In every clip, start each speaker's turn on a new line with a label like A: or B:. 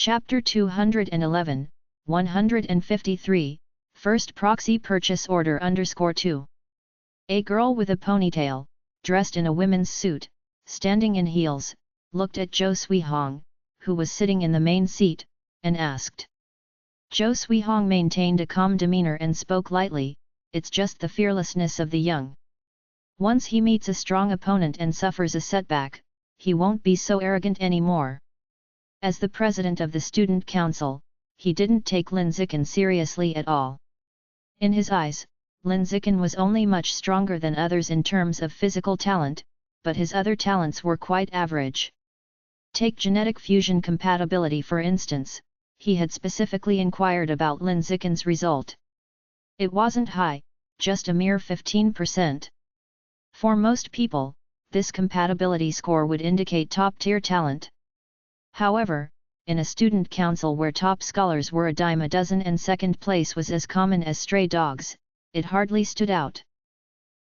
A: Chapter 211, 153, First Proxy Purchase Order _2. A girl with a ponytail, dressed in a women's suit, standing in heels, looked at Zhou Suihong, who was sitting in the main seat, and asked. Zhou Suihong maintained a calm demeanor and spoke lightly, "It's just the fearlessness of the young. Once he meets a strong opponent and suffers a setback, he won't be so arrogant anymore." As the president of the student council, he didn't take Lin Zikin seriously at all. In his eyes, Lin Zikin was only much stronger than others in terms of physical talent, but his other talents were quite average. Take genetic fusion compatibility for instance, he had specifically inquired about Lin Zikin's result. It wasn't high, just a mere 15%. For most people, this compatibility score would indicate top-tier talent. However, in a student council where top scholars were a dime a dozen and second place was as common as stray dogs, it hardly stood out.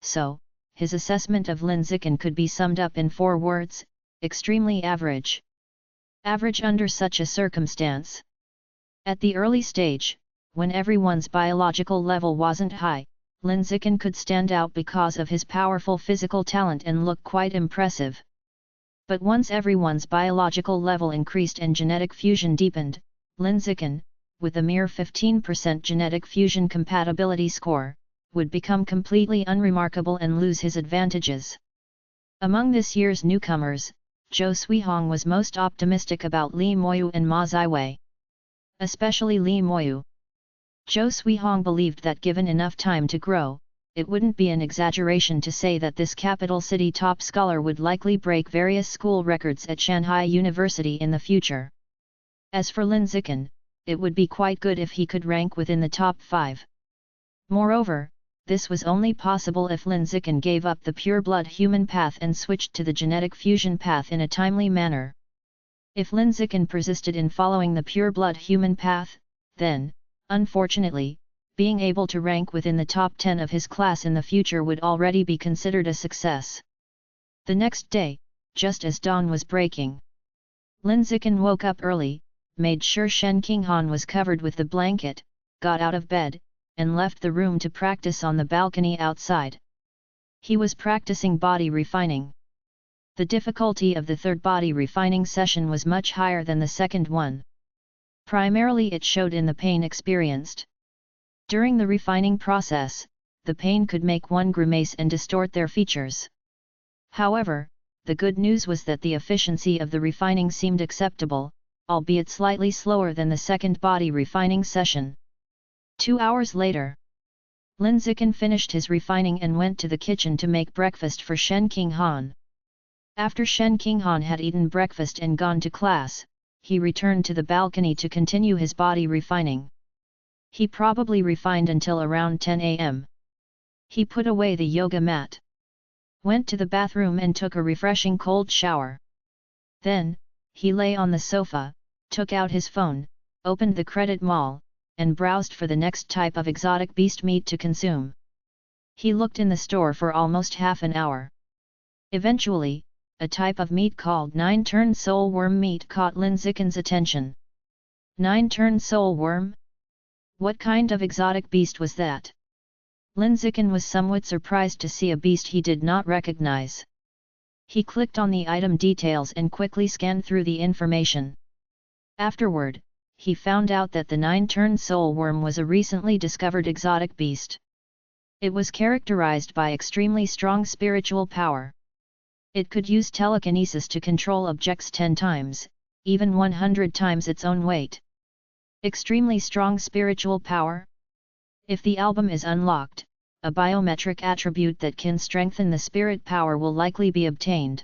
A: So, his assessment of Lin Zikin could be summed up in 4 words: extremely average. Average under such a circumstance. At the early stage, when everyone's biological level wasn't high, Lin Zikin could stand out because of his powerful physical talent and look quite impressive. But once everyone's biological level increased and genetic fusion deepened, Lin Zikin, with a mere 15% genetic fusion compatibility score, would become completely unremarkable and lose his advantages. Among this year's newcomers, Zhou Suihong was most optimistic about Li Moyu and Ma Ziwei. Especially Li Moyu. Zhou Suihong believed that given enough time to grow, it wouldn't be an exaggeration to say that this capital city top scholar would likely break various school records at Shanghai University in the future. As for Lin Zikin, it would be quite good if he could rank within the top 5. Moreover, this was only possible if Lin Zikin gave up the pure-blood human path and switched to the genetic fusion path in a timely manner. If Lin Zikin persisted in following the pure-blood human path, then, unfortunately, being able to rank within the top 10 of his class in the future would already be considered a success. The next day, just as dawn was breaking, Lin Zikin woke up early, made sure Shen Qinghan was covered with the blanket, got out of bed, and left the room to practice on the balcony outside. He was practicing body refining. The difficulty of the third body refining session was much higher than the second one. Primarily it showed in the pain experienced. During the refining process, the pain could make one grimace and distort their features. However, the good news was that the efficiency of the refining seemed acceptable, albeit slightly slower than the second body refining session. 2 hours later, Lin Zikin finished his refining and went to the kitchen to make breakfast for Shen Qinghan. After Shen Qinghan had eaten breakfast and gone to class, he returned to the balcony to continue his body refining. He probably refined until around 10 a.m. He put away the yoga mat, went to the bathroom and took a refreshing cold shower. Then, he lay on the sofa, took out his phone, opened the credit mall, and browsed for the next type of exotic beast meat to consume. He looked in the store for almost half an hour. Eventually, a type of meat called 9-turn soul worm meat caught Lin Zikin's attention. 9-turn soul worm? What kind of exotic beast was that? Lin Zikin was somewhat surprised to see a beast he did not recognize. He clicked on the item details and quickly scanned through the information. Afterward, he found out that the 9-turn soul worm was a recently discovered exotic beast. It was characterized by extremely strong spiritual power. It could use telekinesis to control objects 10 times, even 100 times its own weight. Extremely strong spiritual power? If the album is unlocked, a biometric attribute that can strengthen the spirit power will likely be obtained.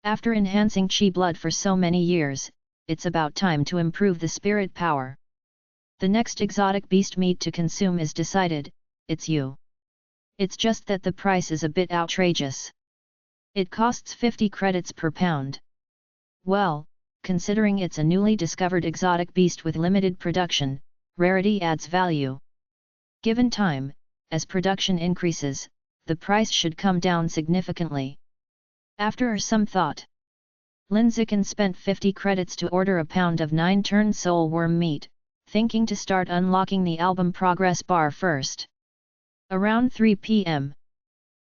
A: After enhancing Qi blood for so many years, it's about time to improve the spirit power. The next exotic beast meat to consume is decided, it's you. It's just that the price is a bit outrageous. It costs 50 credits per pound. Well, considering it's a newly discovered exotic beast with limited production, rarity adds value. Given time, as production increases, the price should come down significantly. After some thought, Lin Zikin spent 50 credits to order a pound of 9-turn soul worm meat, thinking to start unlocking the album progress bar first. Around 3 p.m.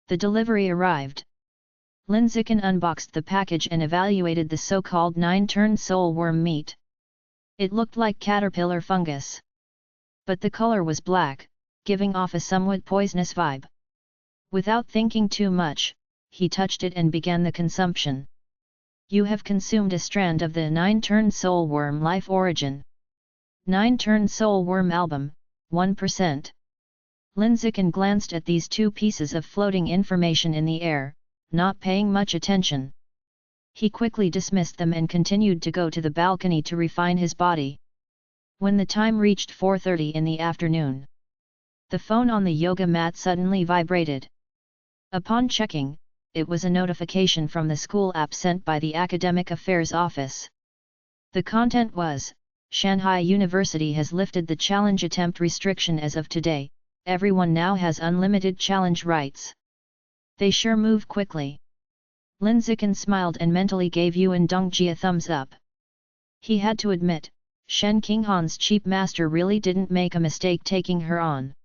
A: the delivery arrived. Lin Zikin unboxed the package and evaluated the so-called 9-turn soul worm meat. It looked like caterpillar fungus. But the color was black, giving off a somewhat poisonous vibe. Without thinking too much, he touched it and began the consumption. You have consumed a strand of the 9-turn soul worm life origin. 9-turn soul worm album, 1%. Lin Zikin glanced at these two pieces of floating information in the air, not paying much attention. He quickly dismissed them and continued to go to the balcony to refine his body. When the time reached 4:30 in the afternoon, the phone on the yoga mat suddenly vibrated. Upon checking, it was a notification from the school app sent by the Academic Affairs Office. The content was, Shanghai University has lifted the challenge attempt restriction as of today, everyone now has unlimited challenge rights. They sure move quickly. Lin Zikin smiled and mentally gave Yuan Dongji a thumbs up. He had to admit, Shen Qinghan's cheap master really didn't make a mistake taking her on.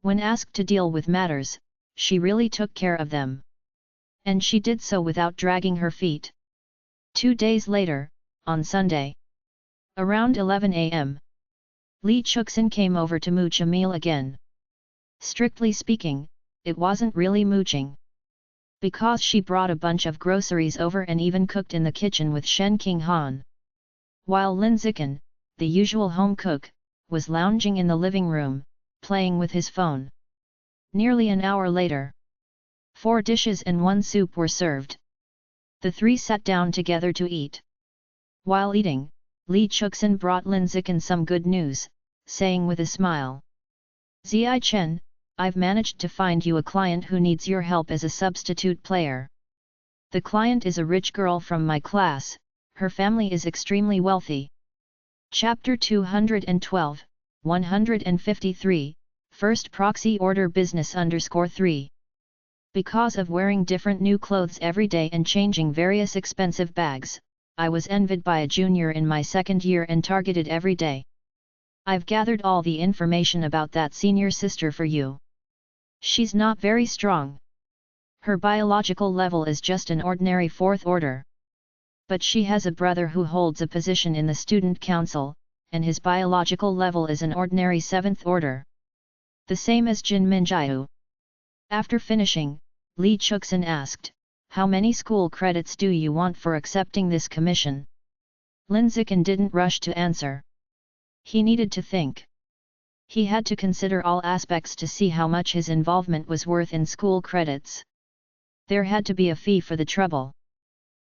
A: When asked to deal with matters, she really took care of them. And she did so without dragging her feet. 2 days later, on Sunday, around 11 a.m., Li Chuxin came over to mooch a meal again. Strictly speaking, it wasn't really mooching. Because she brought a bunch of groceries over and even cooked in the kitchen with Shen Qinghan. While Lin Zikin, the usual home cook, was lounging in the living room, playing with his phone. Nearly an hour later, 4 dishes and 1 soup were served. The three sat down together to eat. While eating, Li Chuxin brought Lin Zikin some good news, saying with a smile, "Ziai Chen, I've managed to find you a client who needs your help as a substitute player. The client is a rich girl from my class, her family is extremely wealthy." Chapter 212, 153, First Proxy Order Business _3. Because of wearing different new clothes every day and changing various expensive bags, I was envied by a junior in my second year and targeted every day. I've gathered all the information about that senior sister for you. She's not very strong. Her biological level is just an ordinary 4th order. But she has a brother who holds a position in the student council, and his biological level is an ordinary 7th order. The same as Jin Minjiu. After finishing, Li Chuxin asked, "How many school credits do you want for accepting this commission?" Lin Zikin didn't rush to answer. He needed to think. He had to consider all aspects to see how much his involvement was worth in school credits. There had to be a fee for the trouble.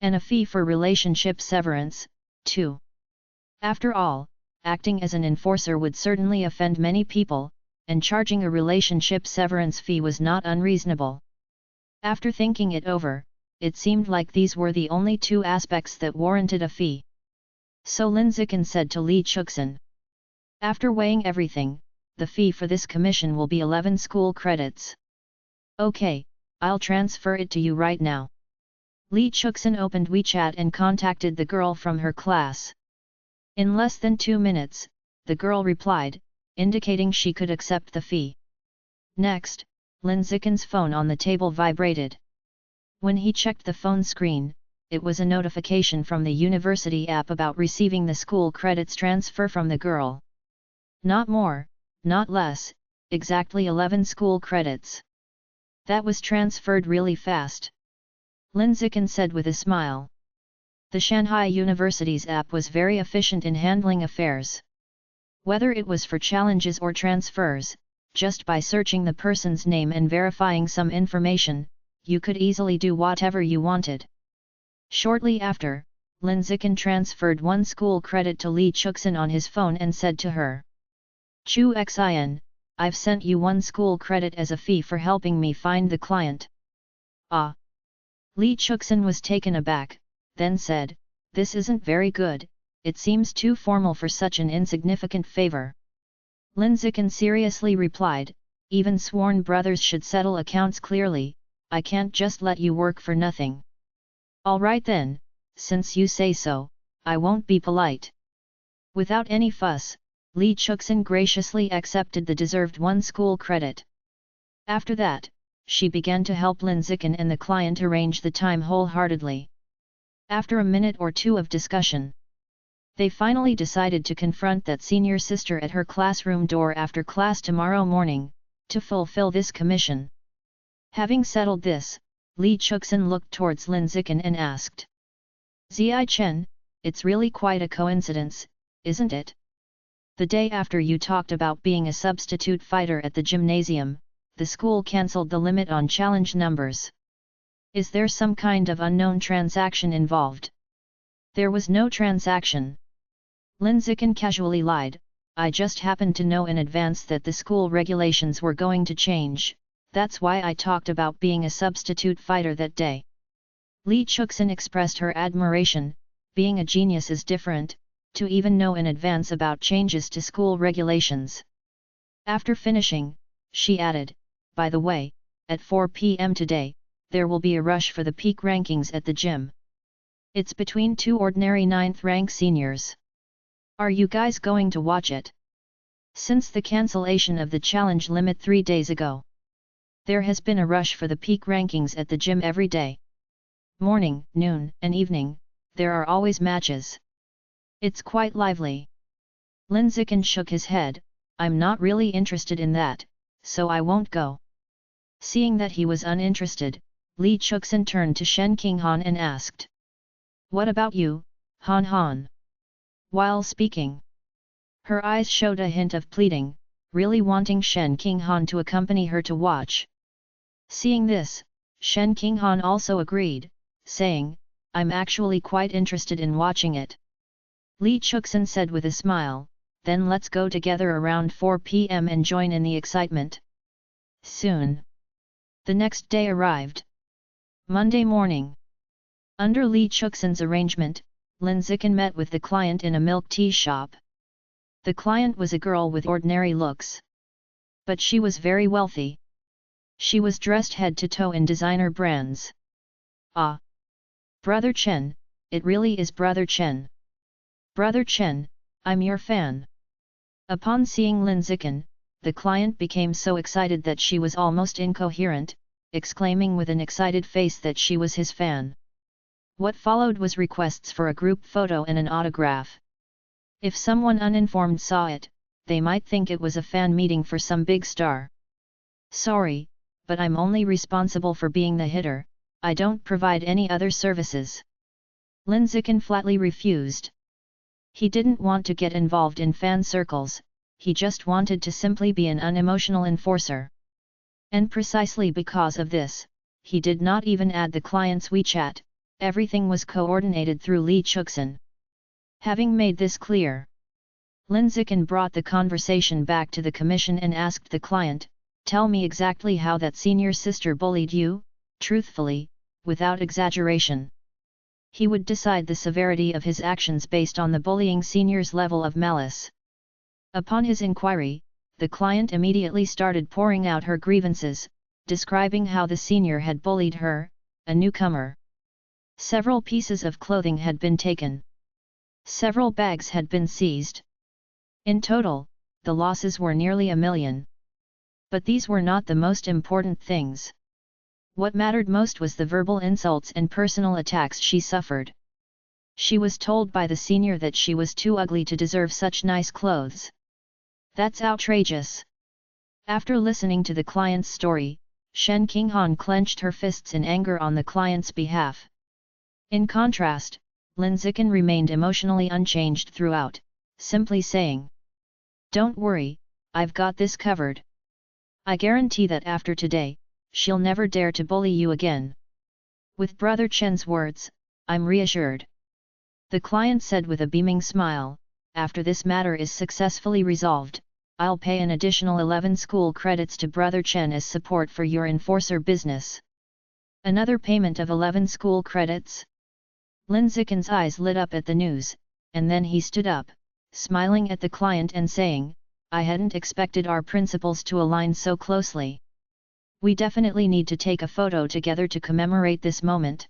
A: And a fee for relationship severance, too. After all, acting as an enforcer would certainly offend many people, and charging a relationship severance fee was not unreasonable. After thinking it over, it seemed like these were the only 2 aspects that warranted a fee. So Lin Zikin said to Li Chuxin, "After weighing everything, the fee for this commission will be 11 school credits." "Okay, I'll transfer it to you right now." Li Chuxin opened WeChat and contacted the girl from her class. In less than 2 minutes, the girl replied, indicating she could accept the fee. Next, Lin Zikin's phone on the table vibrated. When he checked the phone screen, it was a notification from the university app about receiving the school credits transfer from the girl. Not more, not less, exactly 11 school credits. That was transferred really fast. Lin Zikin said with a smile. The Shanghai University's app was very efficient in handling affairs. Whether it was for challenges or transfers, just by searching the person's name and verifying some information, you could easily do whatever you wanted. Shortly after, Lin Zikin transferred 1 school credit to Li Chuxin on his phone and said to her, "Chu Xin, I've sent you 1 school credit as a fee for helping me find the client." "Ah!" Li Chuxin was taken aback, then said, "This isn't very good, it seems too formal for such an insignificant favor." Lin Zikin seriously replied, "Even sworn brothers should settle accounts clearly, I can't just let you work for nothing." "All right then, since you say so, I won't be polite. Without any fuss, Lee Chuxin graciously accepted the deserved one school credit. After that, she began to help Lin Zikin and the client arrange the time wholeheartedly. After a minute or two of discussion, they finally decided to confront that senior sister at her classroom door after class tomorrow morning, to fulfill this commission. Having settled this, Lee Chuxin looked towards Lin Zikin and asked, "Zi Chen, it's really quite a coincidence, isn't it? The day after you talked about being a substitute fighter at the gymnasium, the school cancelled the limit on challenge numbers. Is there some kind of unknown transaction involved?" "There was no transaction." Lin Zikin casually lied, "I just happened to know in advance that the school regulations were going to change, that's why I talked about being a substitute fighter that day." Lee Chuxin expressed her admiration, being a genius is different, to even know in advance about changes to school regulations. After finishing, she added, "By the way, at 4 p.m. today, there will be a rush for the peak rankings at the gym. It's between two ordinary 9th rank seniors. Are you guys going to watch it? Since the cancellation of the challenge limit 3 days ago, there has been a rush for the peak rankings at the gym every day. Morning, noon, and evening, there are always matches. It's quite lively." Lin Zikin shook his head, "I'm not really interested in that, so I won't go." Seeing that he was uninterested, Lee Chuxin turned to Shen Qinghan and asked, "What about you, Han Han?" While speaking, her eyes showed a hint of pleading, really wanting Shen Qinghan to accompany her to watch. Seeing this, Shen Qinghan also agreed, saying, "I'm actually quite interested in watching it." Lee Chuxin said with a smile, "Then let's go together around 4 p.m. and join in the excitement." Soon, the next day arrived. Monday morning. Under Lee Chuxin's arrangement, Lin Zikin met with the client in a milk tea shop. The client was a girl with ordinary looks, but she was very wealthy. She was dressed head to toe in designer brands. "Ah! Brother Chen, it really is Brother Chen. Brother Chen, I'm your fan." Upon seeing Lin Zikin, the client became so excited that she was almost incoherent, exclaiming with an excited face that she was his fan. What followed was requests for a group photo and an autograph. If someone uninformed saw it, they might think it was a fan meeting for some big star. "Sorry, but I'm only responsible for being the hitter, I don't provide any other services." Lin Zikin flatly refused. He didn't want to get involved in fan circles, he just wanted to simply be an unemotional enforcer. And precisely because of this, he did not even add the client's WeChat, everything was coordinated through Lee Chuxin. Having made this clear, Lin Zikin brought the conversation back to the commission and asked the client, "Tell me exactly how that senior sister bullied you, truthfully, without exaggeration." He would decide the severity of his actions based on the bullying senior's level of malice. Upon his inquiry, the client immediately started pouring out her grievances, describing how the senior had bullied her, a newcomer. Several pieces of clothing had been taken. Several bags had been seized. In total, the losses were nearly 1 million. But these were not the most important things. What mattered most was the verbal insults and personal attacks she suffered. She was told by the senior that she was too ugly to deserve such nice clothes. That's outrageous. After listening to the client's story, Shen Qinghan clenched her fists in anger on the client's behalf. In contrast, Lin Zikin remained emotionally unchanged throughout, simply saying, "Don't worry, I've got this covered. I guarantee that after today, she'll never dare to bully you again." With Brother Chen's words, I'm reassured. The client said with a beaming smile, "After this matter is successfully resolved, I'll pay an additional 11 school credits to Brother Chen as support for your enforcer business." Another payment of 11 school credits? Lin Zikin's eyes lit up at the news, and then he stood up, smiling at the client and saying, "I hadn't expected our principles to align so closely. We definitely need to take a photo together to commemorate this moment.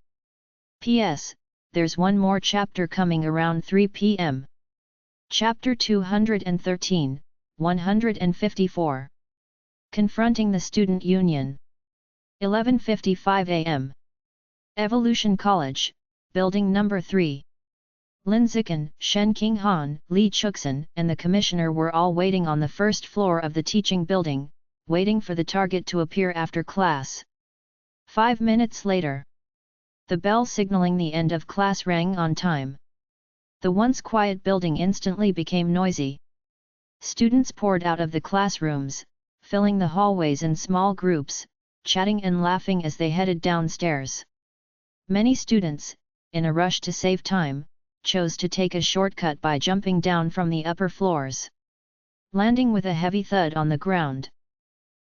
A: P.S. there's one more chapter coming around 3 p.m. Chapter 213, 154. Confronting the Student Union. 11:55 a.m. Evolution College, Building Number 3. Lin Zikan, Shen Qinghan, Li Chuxin, and the commissioner were all waiting on the first floor of the teaching building, waiting for the target to appear after class. 5 minutes later, the bell signaling the end of class rang on time. The once quiet building instantly became noisy. Students poured out of the classrooms, filling the hallways in small groups, chatting and laughing as they headed downstairs. Many students, in a rush to save time, chose to take a shortcut by jumping down from the upper floors, landing with a heavy thud on the ground.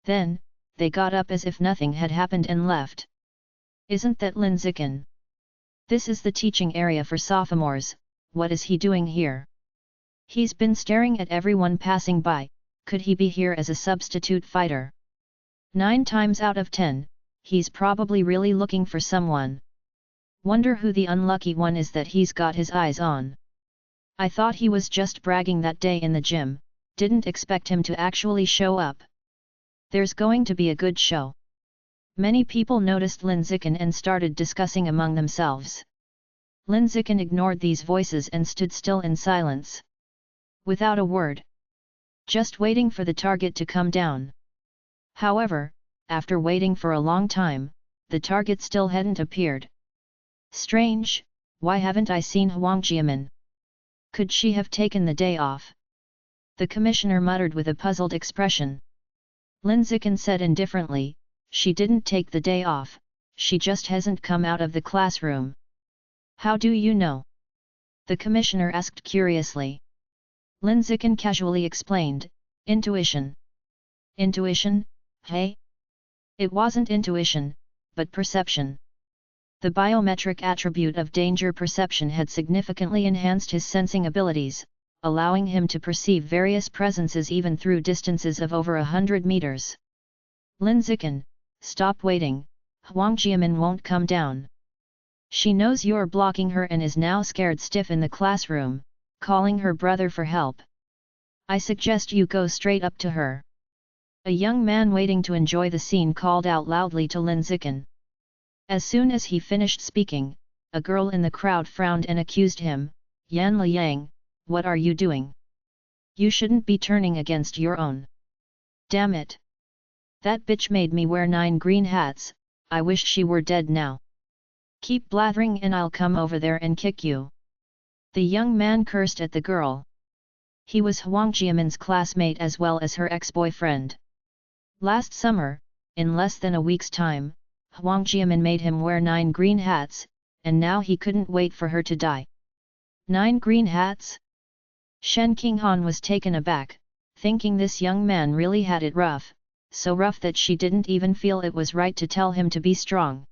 A: Then, they got up as if nothing had happened and left. Isn't that Lin Zikan? This is the teaching area for sophomores, what is he doing here? He's been staring at everyone passing by, could he be here as a substitute fighter? 9 times out of 10, he's probably really looking for someone. Wonder who the unlucky one is that he's got his eyes on. I thought he was just bragging that day in the gym, didn't expect him to actually show up. There's going to be a good show. Many people noticed Lin Zikan and started discussing among themselves. Lin Zikan ignored these voices and stood still in silence. Without a word. Just waiting for the target to come down. However, after waiting for a long time, the target still hadn't appeared. Strange, why haven't I seen Huang Jiamin? Could she have taken the day off? The commissioner muttered with a puzzled expression. Lin Zikan said indifferently, she didn't take the day off, she just hasn't come out of the classroom. How do you know? The commissioner asked curiously. Lin Zikan casually explained, intuition. Intuition, hey? It wasn't intuition, but perception. The biometric attribute of danger perception had significantly enhanced his sensing abilities, allowing him to perceive various presences even through distances of over 100 meters. Lin Zikan, stop waiting, Huang Jiamin won't come down. She knows you're blocking her and is now scared stiff in the classroom, calling her brother for help. I suggest you go straight up to her. A young man waiting to enjoy the scene called out loudly to Lin Zikan. As soon as he finished speaking, a girl in the crowd frowned and accused him, Yan Liang, what are you doing? You shouldn't be turning against your own. Damn it! That bitch made me wear 9 green hats, I wish she were dead now. Keep blathering and I'll come over there and kick you. The young man cursed at the girl. He was Huang Jiamin's classmate as well as her ex-boyfriend. Last summer, in less than a week's time, Huang Jiamin made him wear 9 green hats, and now he couldn't wait for her to die. 9 green hats? Shen Qinghan was taken aback, thinking this young man really had it rough, so rough that she didn't even feel it was right to tell him to be strong.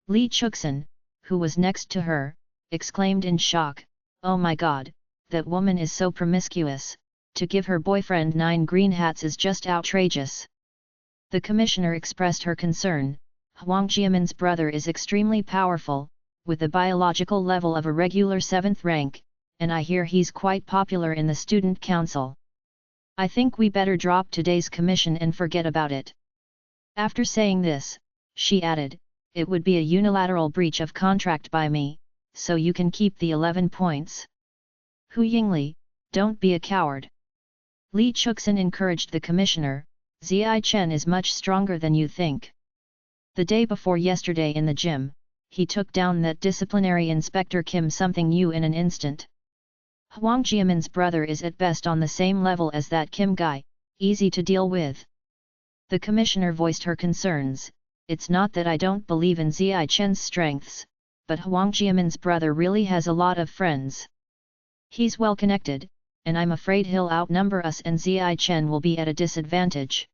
A: Li Chuxin, who was next to her, exclaimed in shock, oh my god, that woman is so promiscuous, to give her boyfriend 9 green hats is just outrageous. The commissioner expressed her concern, Huang Jiamin's brother is extremely powerful, with a biological level of a regular 7th rank, and I hear he's quite popular in the student council. I think we better drop today's commission and forget about it. After saying this, she added, it would be a unilateral breach of contract by me, so you can keep the 11 points. Hu Yingli, don't be a coward. Li Chuxin encouraged the commissioner, Ziai Chen is much stronger than you think. The day before yesterday in the gym, he took down that disciplinary inspector Kim something new in an instant. Huang Jiamin's brother is at best on the same level as that Kim guy, easy to deal with. The commissioner voiced her concerns, it's not that I don't believe in Ziai Chen's strengths, but Huang Jiamin's brother really has a lot of friends. He's well connected, and I'm afraid he'll outnumber us and Ziai Chen will be at a disadvantage.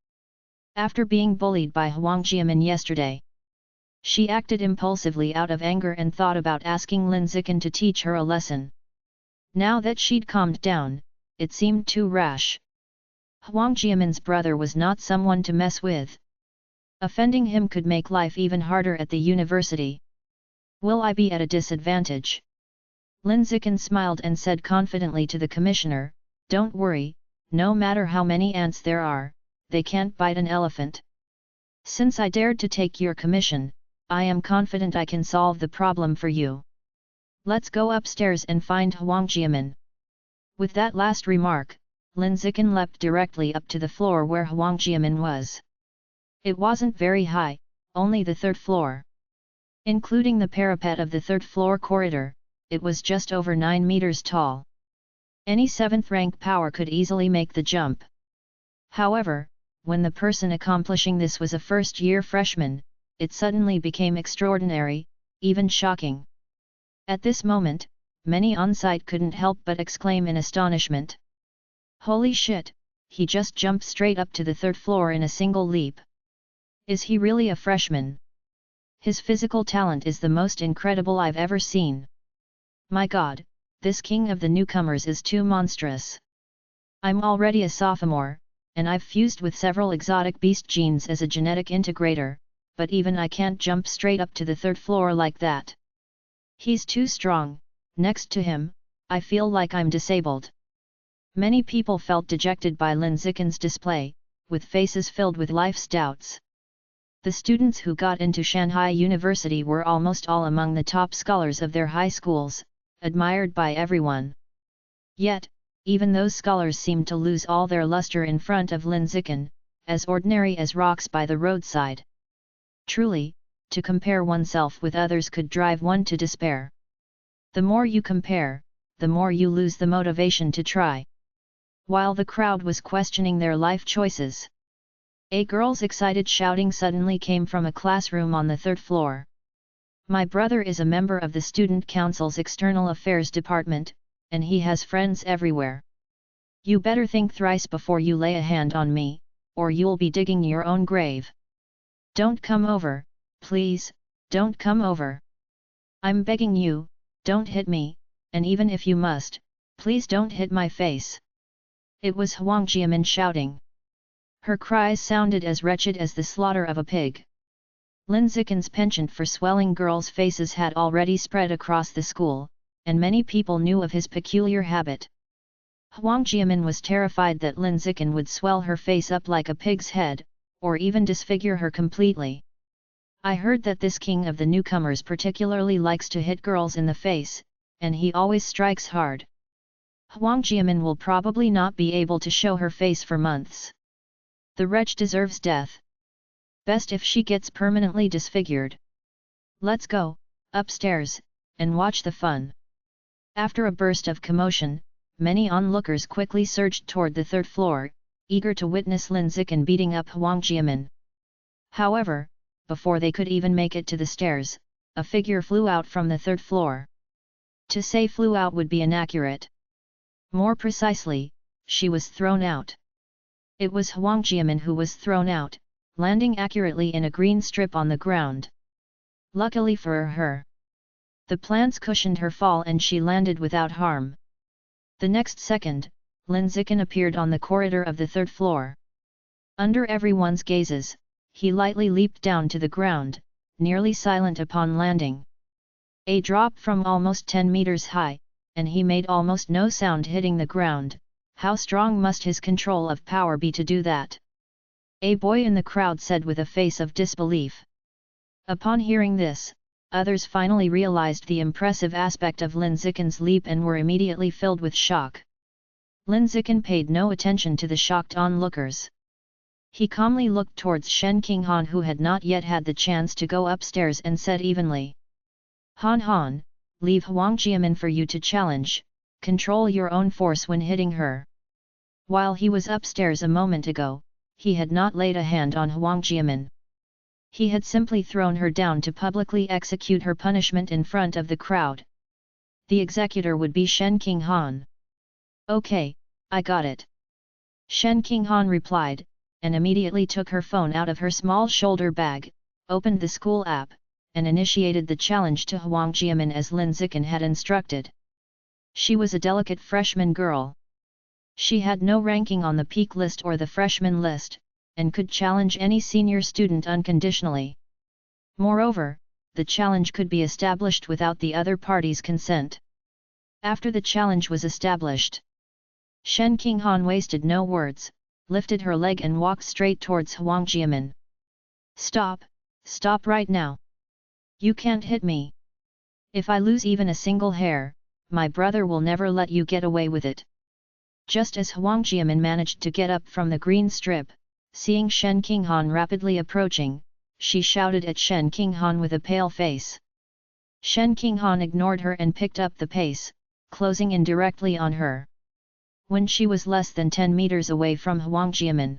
A: After being bullied by Huang Jiamin yesterday, she acted impulsively out of anger and thought about asking Lin Zikan to teach her a lesson. Now that she'd calmed down, it seemed too rash. Huang Jiamin's brother was not someone to mess with. Offending him could make life even harder at the university. Will I be at a disadvantage? Lin Zikin smiled and said confidently to the commissioner, "Don't worry, no matter how many ants there are, they can't bite an elephant. Since I dared to take your commission, I am confident I can solve the problem for you. Let's go upstairs and find Huang Jiamin." With that last remark, Lin Zikin leapt directly up to the floor where Huang Jiamin was. It wasn't very high, only the third floor. Including the parapet of the third floor corridor, it was just over 9 meters tall. Any 7th rank power could easily make the jump. However, when the person accomplishing this was a first-year freshman, it suddenly became extraordinary, even shocking. At this moment, many on-site couldn't help but exclaim in astonishment. "Holy shit, he just jumped straight up to the third floor in a single leap. Is he really a freshman? His physical talent is the most incredible I've ever seen. My god, this king of the newcomers is too monstrous. I'm already a sophomore, and I've fused with several exotic beast genes as a genetic integrator, but even I can't jump straight up to the third floor like that. He's too strong, next to him, I feel like I'm disabled." Many people felt dejected by Lin Zikin's display, with faces filled with life's doubts. The students who got into Shanghai University were almost all among the top scholars of their high schools, admired by everyone. Yet, even those scholars seemed to lose all their luster in front of Lin Zikin, as ordinary as rocks by the roadside. Truly, to compare oneself with others could drive one to despair. The more you compare, the more you lose the motivation to try. While the crowd was questioning their life choices, a girl's excited shouting suddenly came from a classroom on the third floor. "My brother is a member of the Student Council's External Affairs Department, and he has friends everywhere. You better think thrice before you lay a hand on me, or you'll be digging your own grave. Don't come over, please, don't come over. I'm begging you, don't hit me, and even if you must, please don't hit my face." It was Huang Jiamin shouting. Her cries sounded as wretched as the slaughter of a pig. Lin Zikin's penchant for swelling girls' faces had already spread across the school, and many people knew of his peculiar habit. Huang Jiamin was terrified that Lin Zikin would swell her face up like a pig's head, or even disfigure her completely. "I heard that this king of the newcomers particularly likes to hit girls in the face, and he always strikes hard. Huang Jiamin will probably not be able to show her face for months. The wretch deserves death. Best if she gets permanently disfigured. Let's go, upstairs, and watch the fun." After a burst of commotion, many onlookers quickly surged toward the third floor, eager to witness Lin Zikin beating up Huang Jiamin. However, before they could even make it to the stairs, a figure flew out from the third floor. To say flew out would be inaccurate. More precisely, she was thrown out. It was Huang Jiamin who was thrown out, landing accurately in a green strip on the ground. Luckily for her, the plants cushioned her fall and she landed without harm. The next second, Lin Zikin appeared on the corridor of the third floor. Under everyone's gazes, he lightly leaped down to the ground, nearly silent upon landing. A drop from almost 10 meters high, and he made almost no sound hitting the ground. How strong must his control of power be to do that? A boy in the crowd said with a face of disbelief. Upon hearing this, others finally realized the impressive aspect of Lin Zikin's leap and were immediately filled with shock. Lin Zikin paid no attention to the shocked onlookers. He calmly looked towards Shen Qinghan, who had not yet had the chance to go upstairs, and said evenly, "Han Han, leave Huang Jiamin for you to challenge, control your own force when hitting her." While he was upstairs a moment ago, he had not laid a hand on Huang Jiamin. He had simply thrown her down to publicly execute her punishment in front of the crowd. The executor would be Shen Qinghan. "Okay, I got it." Shen Qinghan replied, and immediately took her phone out of her small shoulder bag, opened the school app, and initiated the challenge to Huang Jiamin as Lin Zikin had instructed. She was a delicate freshman girl. She had no ranking on the peak list or the freshman list, and could challenge any senior student unconditionally. Moreover, the challenge could be established without the other party's consent. After the challenge was established, Shen Qinghan wasted no words, lifted her leg and walked straight towards Huang Jiamin. Stop, stop right now. You can't hit me. If I lose even a single hair, my brother will never let you get away with it. Just as Huang Jiamin managed to get up from the green strip, seeing Shen Qinghan rapidly approaching, she shouted at Shen Qinghan with a pale face. Shen Qinghan ignored her and picked up the pace, closing in directly on her. When she was less than 10 meters away from Huang Jiamin,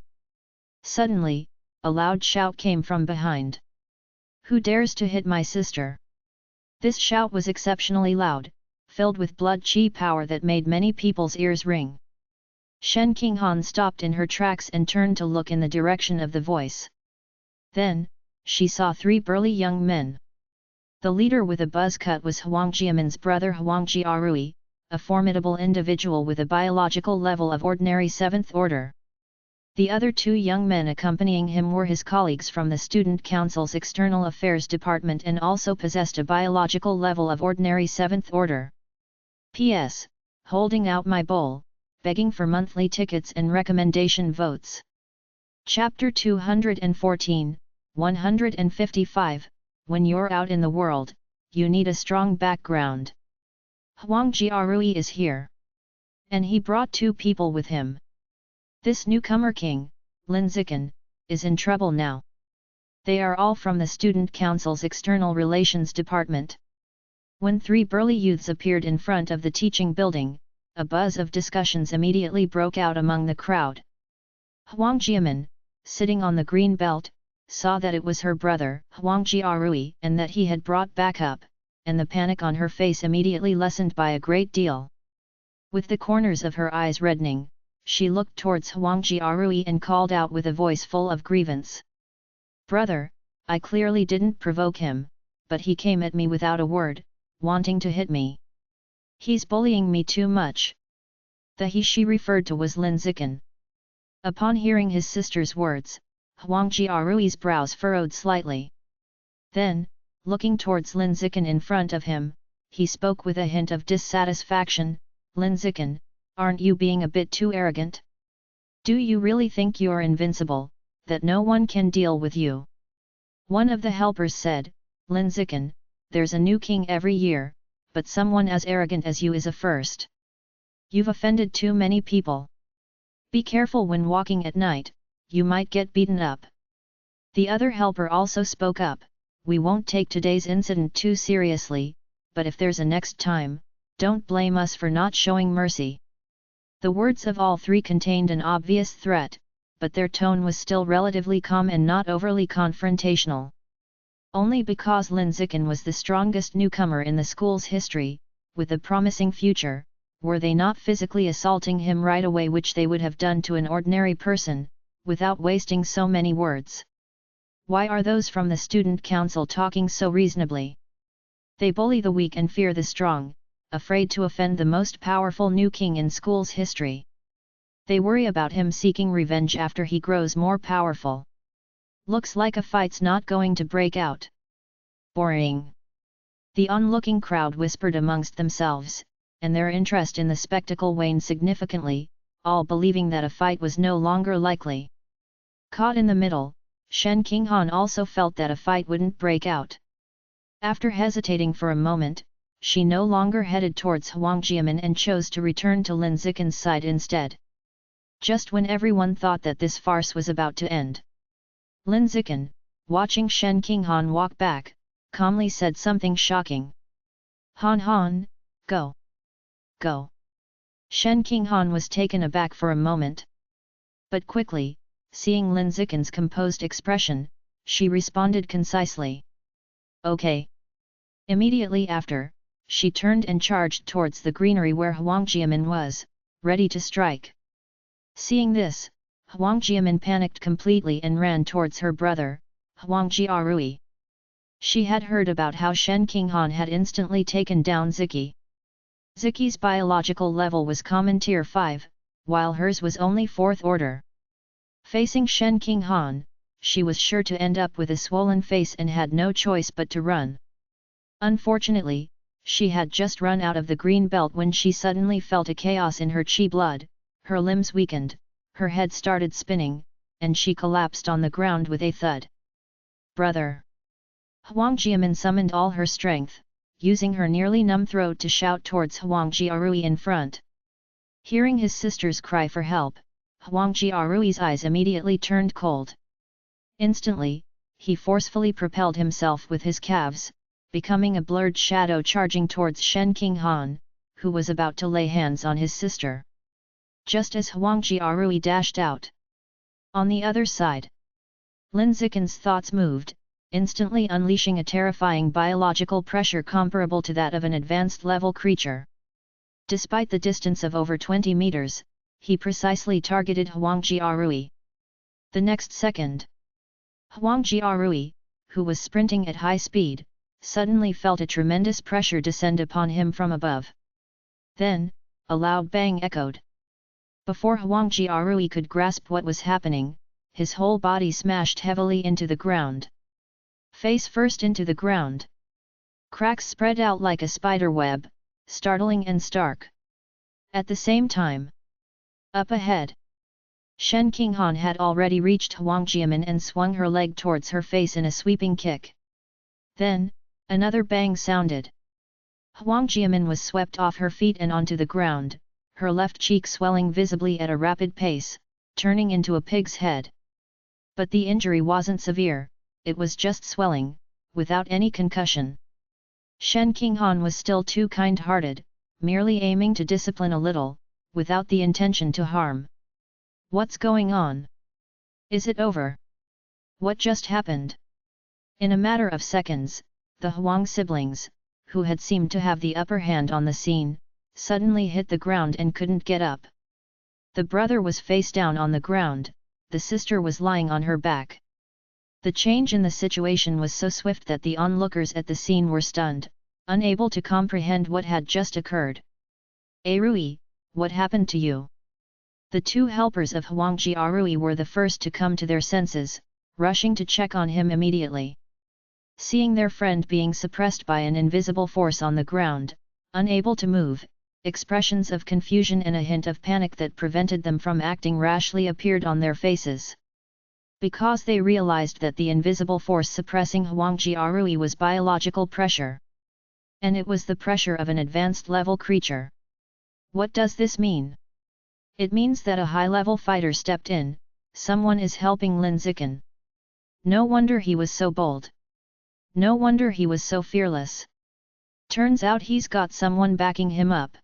A: suddenly, a loud shout came from behind. Who dares to hit my sister? This shout was exceptionally loud, filled with blood chi power that made many people's ears ring. Shen Qinghan stopped in her tracks and turned to look in the direction of the voice. Then, she saw 3 burly young men. The leader with a buzz cut was Huang Jiamin's brother Huang Jiarui, a formidable individual with a biological level of ordinary 7th order. The other 2 young men accompanying him were his colleagues from the Student Council's External Affairs Department and also possessed a biological level of ordinary 7th order. P.S. Holding out my bowl, begging for monthly tickets and recommendation votes. Chapter 214, 155, When you're out in the world, you need a strong background. Huang Jiarui is here. And he brought 2 people with him. This newcomer king, Lin Zikan, is in trouble now. They are all from the Student Council's External Relations Department. When 3 burly youths appeared in front of the teaching building, a buzz of discussions immediately broke out among the crowd. Huang Jiamin, sitting on the green belt, saw that it was her brother, Huang Jiarui, and that he had brought backup, and the panic on her face immediately lessened by a great deal. With the corners of her eyes reddening, she looked towards Huang Jiarui and called out with a voice full of grievance. Brother, I clearly didn't provoke him, but he came at me without a word, wanting to hit me. He's bullying me too much. The he she referred to was Lin Zikan. Upon hearing his sister's words, Huang Jiarui's brows furrowed slightly. Then, looking towards Lin Zikan in front of him, he spoke with a hint of dissatisfaction. Lin Zikan, aren't you being a bit too arrogant? Do you really think you're invincible, that no one can deal with you? One of the helpers said, Lin Zikan, there's a new king every year, but someone as arrogant as you is a first. You've offended too many people. Be careful when walking at night, you might get beaten up. The other helper also spoke up, we won't take today's incident too seriously, but if there's a next time, don't blame us for not showing mercy. The words of all 3 contained an obvious threat, but their tone was still relatively calm and not overly confrontational. Only because Lin Zikan was the strongest newcomer in the school's history, with a promising future, were they not physically assaulting him right away, which they would have done to an ordinary person, without wasting so many words. Why are those from the Student Council talking so reasonably? They bully the weak and fear the strong, afraid to offend the most powerful new king in school's history. They worry about him seeking revenge after he grows more powerful. Looks like a fight's not going to break out. Boring. The onlooking crowd whispered amongst themselves, and their interest in the spectacle waned significantly, all believing that a fight was no longer likely. Caught in the middle, Shen Qinghan also felt that a fight wouldn't break out. After hesitating for a moment, she no longer headed towards Huang Jiamin and chose to return to Lin Zikan's side instead. Just when everyone thought that this farce was about to end, Lin Zikan, watching Shen Qinghan walk back, calmly said something shocking. Han Han, go! Go! Shen Qinghan was taken aback for a moment. But quickly, seeing Lin Zikan's composed expression, she responded concisely. Okay. Immediately after, she turned and charged towards the greenery where Huang Jiamin was, ready to strike. Seeing this, Huang Jiamin panicked completely and ran towards her brother, Huang Jiarui. She had heard about how Shen Qinghan had instantly taken down Ziki. Ziki's biological level was common tier 5, while hers was only 4th order. Facing Shen Qinghan, she was sure to end up with a swollen face and had no choice but to run. Unfortunately, She had just run out of the green belt when she suddenly felt a chaos in her chi blood, her limbs weakened, her head started spinning, and she collapsed on the ground with a thud. Brother! Huang Jiamin summoned all her strength, using her nearly numb throat to shout towards Huang Jiarui in front. Hearing his sister's cry for help, Huang Jiarui's eyes immediately turned cold. Instantly, he forcefully propelled himself with his calves, becoming a blurred shadow charging towards Shen Qinghan, who was about to lay hands on his sister. Just as Huang Jiarui dashed out. On the other side, Lin Zikin's thoughts moved, instantly unleashing a terrifying biological pressure comparable to that of an advanced level creature. Despite the distance of over 20 meters, he precisely targeted Huang Jiarui. The next second, Huang Jiarui, who was sprinting at high speed, suddenly felt a tremendous pressure descend upon him from above. Then, a loud bang echoed. Before Huang Jiarui could grasp what was happening, his whole body smashed heavily into the ground. Face first into the ground. Cracks spread out like a spider web, startling and stark. At the same time, up ahead, Shen Qinghan had already reached Huang Jiamin and swung her leg towards her face in a sweeping kick. Then, another bang sounded. Huang Jiamin was swept off her feet and onto the ground, her left cheek swelling visibly at a rapid pace, turning into a pig's head. But the injury wasn't severe, it was just swelling, without any concussion. Shen Qinghan was still too kind-hearted, merely aiming to discipline a little, without the intention to harm. What's going on? Is it over? What just happened? In a matter of seconds, the Huang siblings, who had seemed to have the upper hand on the scene, suddenly hit the ground and couldn't get up. The brother was face down on the ground, the sister was lying on her back. The change in the situation was so swift that the onlookers at the scene were stunned, unable to comprehend what had just occurred. "Arui, what happened to you?" The two helpers of Huang Jiarui were the first to come to their senses, rushing to check on him immediately. Seeing their friend being suppressed by an invisible force on the ground, unable to move, expressions of confusion and a hint of panic that prevented them from acting rashly appeared on their faces. Because they realized that the invisible force suppressing Huang Jiarui was biological pressure. And it was the pressure of an advanced level creature. What does this mean? It means that a high-level fighter stepped in, someone is helping Lin Zikin. No wonder he was so bold. No wonder he was so fearless. Turns out he's got someone backing him up.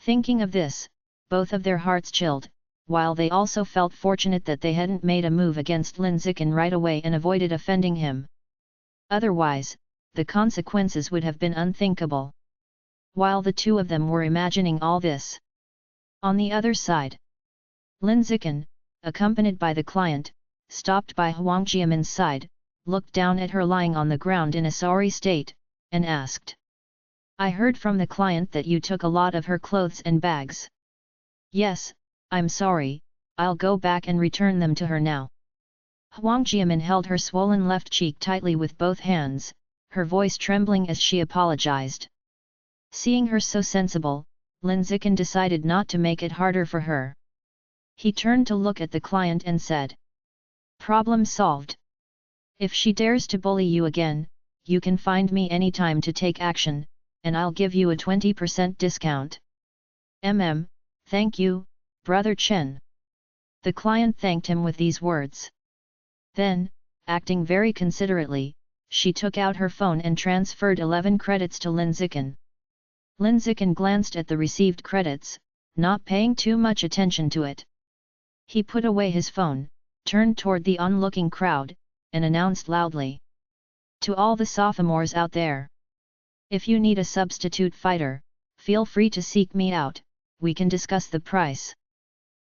A: Thinking of this, both of their hearts chilled, while they also felt fortunate that they hadn't made a move against Lin Zikin right away and avoided offending him. Otherwise, the consequences would have been unthinkable. While the two of them were imagining all this, on the other side, Lin Zikin, accompanied by the client, stopped by Huang Jiamin's side, looked down at her lying on the ground in a sorry state, and asked, "I heard from the client that you took a lot of her clothes and bags." "Yes, I'm sorry, I'll go back and return them to her now." Huang Jiamin held her swollen left cheek tightly with both hands, her voice trembling as she apologized. Seeing her so sensible, Lin Zikin decided not to make it harder for her. He turned to look at the client and said, "Problem solved. If she dares to bully you again, you can find me anytime to take action, and I'll give you a 20% discount." Thank you, Brother Chen." The client thanked him with these words. Then, acting very considerately, she took out her phone and transferred 11 credits to Lin Zikin. Lin Zikin glanced at the received credits, not paying too much attention to it. He put away his phone, turned toward the onlooking crowd, and announced loudly, "To all the sophomores out there, if you need a substitute fighter, feel free to seek me out, we can discuss the price.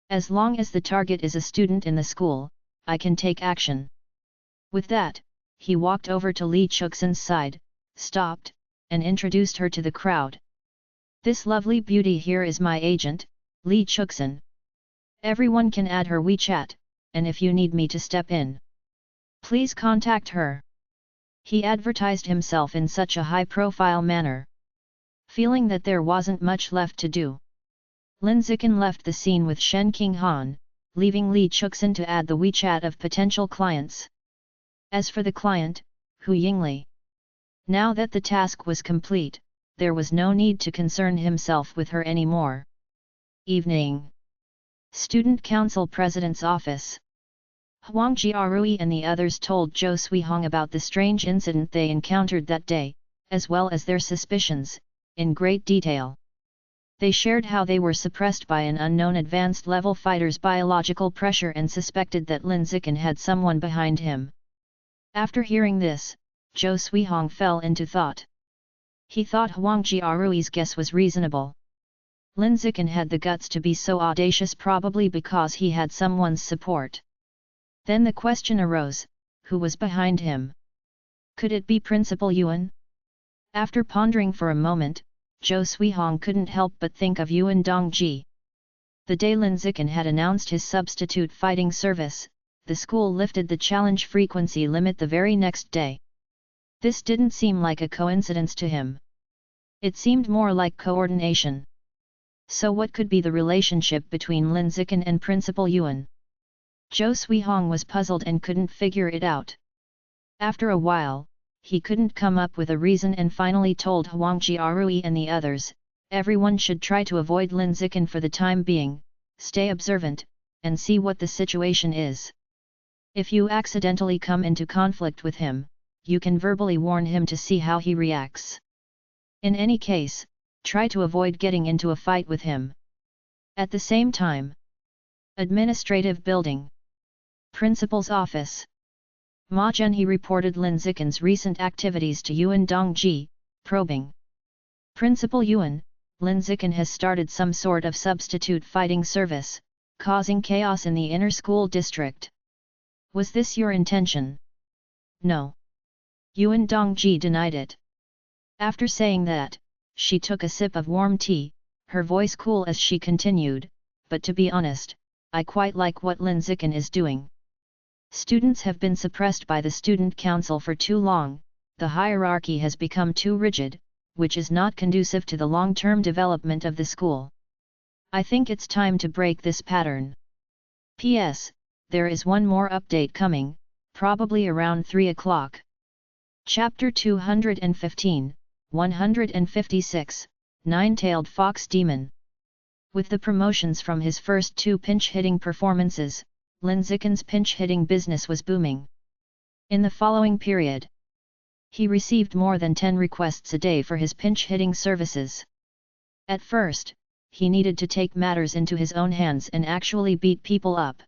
A: As long as the target is a student in the school, I can take action." With that, he walked over to Li Chuxin's side, stopped, and introduced her to the crowd. "This lovely beauty here is my agent, Li Chuxin. Everyone can add her WeChat, and if you need me to step in, please contact her." He advertised himself in such a high-profile manner. Feeling that there wasn't much left to do, Lin Zikin left the scene with Shen Qinghan, leaving Li Chuxin to add the WeChat of potential clients. As for the client, Hu Yingli, now that the task was complete, there was no need to concern himself with her anymore. Evening. Student Council President's Office. Huang Jiarui and the others told Zhou Suihong about the strange incident they encountered that day, as well as their suspicions, in great detail. They shared how they were suppressed by an unknown advanced-level fighter's biological pressure and suspected that Lin Zikin had someone behind him. After hearing this, Zhou Suihong fell into thought. He thought Huang Jiarui's guess was reasonable. Lin Zikin had the guts to be so audacious probably because he had someone's support. Then the question arose, who was behind him? Could it be Principal Yuan? After pondering for a moment, Zhou Suihong couldn't help but think of Yuan Dongji. The day Lin Zikin had announced his substitute fighting service, the school lifted the challenge frequency limit the very next day. This didn't seem like a coincidence to him. It seemed more like coordination. So what could be the relationship between Lin Zikin and Principal Yuan? Zhou Suihong was puzzled and couldn't figure it out. After a while, he couldn't come up with a reason and finally told Huang Jiarui and the others, everyone should try to avoid Lin Zikin for the time being, stay observant, and see what the situation is. If you accidentally come into conflict with him, you can verbally warn him to see how he reacts. In any case, try to avoid getting into a fight with him. At the same time, Administrative Building. Principal's Office. Ma Zhenhe reported Lin Zikin's recent activities to Yuan Dongji, probing. Principal Yuan, Lin Zikin has started some sort of substitute fighting service, causing chaos in the inner school district. Was this your intention? No. Yuan Dongji denied it. After saying that, she took a sip of warm tea, her voice cool as she continued, but to be honest, I quite like what Lin Zikin is doing. Students have been suppressed by the student council for too long, the hierarchy has become too rigid, which is not conducive to the long-term development of the school. I think it's time to break this pattern. P.S. There is one more update coming, probably around 3 o'clock. Chapter 215, 156, Nine-Tailed Fox Demon. With the promotions from his first 2 pinch-hitting performances, Lin Zikin's pinch-hitting business was booming. In the following period, he received more than 10 requests a day for his pinch-hitting services. At first, he needed to take matters into his own hands and actually beat people up.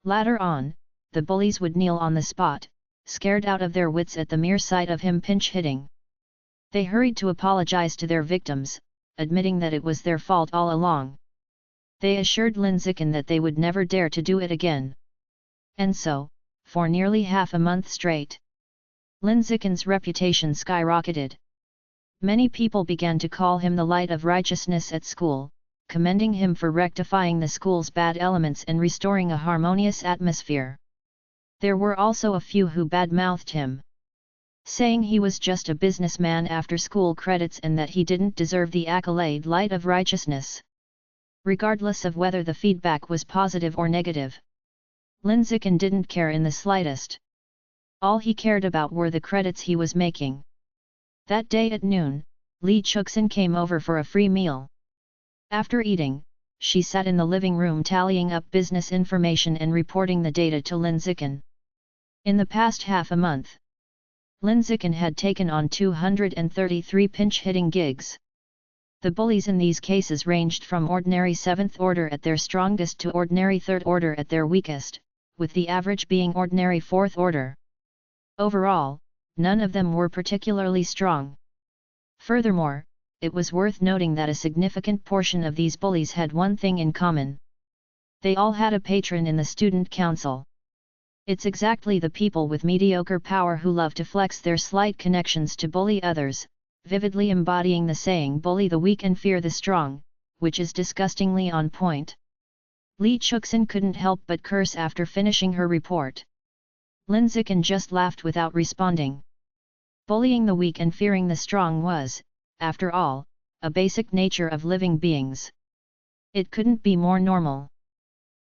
A: Later on, the bullies would kneel on the spot, scared out of their wits at the mere sight of him pinch-hitting. They hurried to apologize to their victims, admitting that it was their fault all along. They assured Lin Zikin that they would never dare to do it again. And so, for nearly half a month straight, Lin Zikin's reputation skyrocketed. Many people began to call him the light of righteousness at school, commending him for rectifying the school's bad elements and restoring a harmonious atmosphere. There were also a few who badmouthed him, saying he was just a businessman after school credits and that he didn't deserve the accolade light of righteousness. Regardless of whether the feedback was positive or negative, Lin Zikin didn't care in the slightest. All he cared about were the credits he was making. That day at noon, Li Chuxin came over for a free meal. After eating, she sat in the living room tallying up business information and reporting the data to Lin Zikin. In the past half a month, Lin Zikin had taken on 233 pinch-hitting gigs. The bullies in these cases ranged from ordinary 7th order at their strongest to ordinary 3rd order at their weakest, with the average being ordinary 4th order. Overall, none of them were particularly strong. Furthermore, it was worth noting that a significant portion of these bullies had one thing in common. They all had a patron in the student council. It's exactly the people with mediocre power who love to flex their slight connections to bully others, vividly embodying the saying bully the weak and fear the strong, which is disgustingly on point. Li Chuxin couldn't help but curse after finishing her report. Lin Zikin just laughed without responding. Bullying the weak and fearing the strong was, after all, a basic nature of living beings. It couldn't be more normal.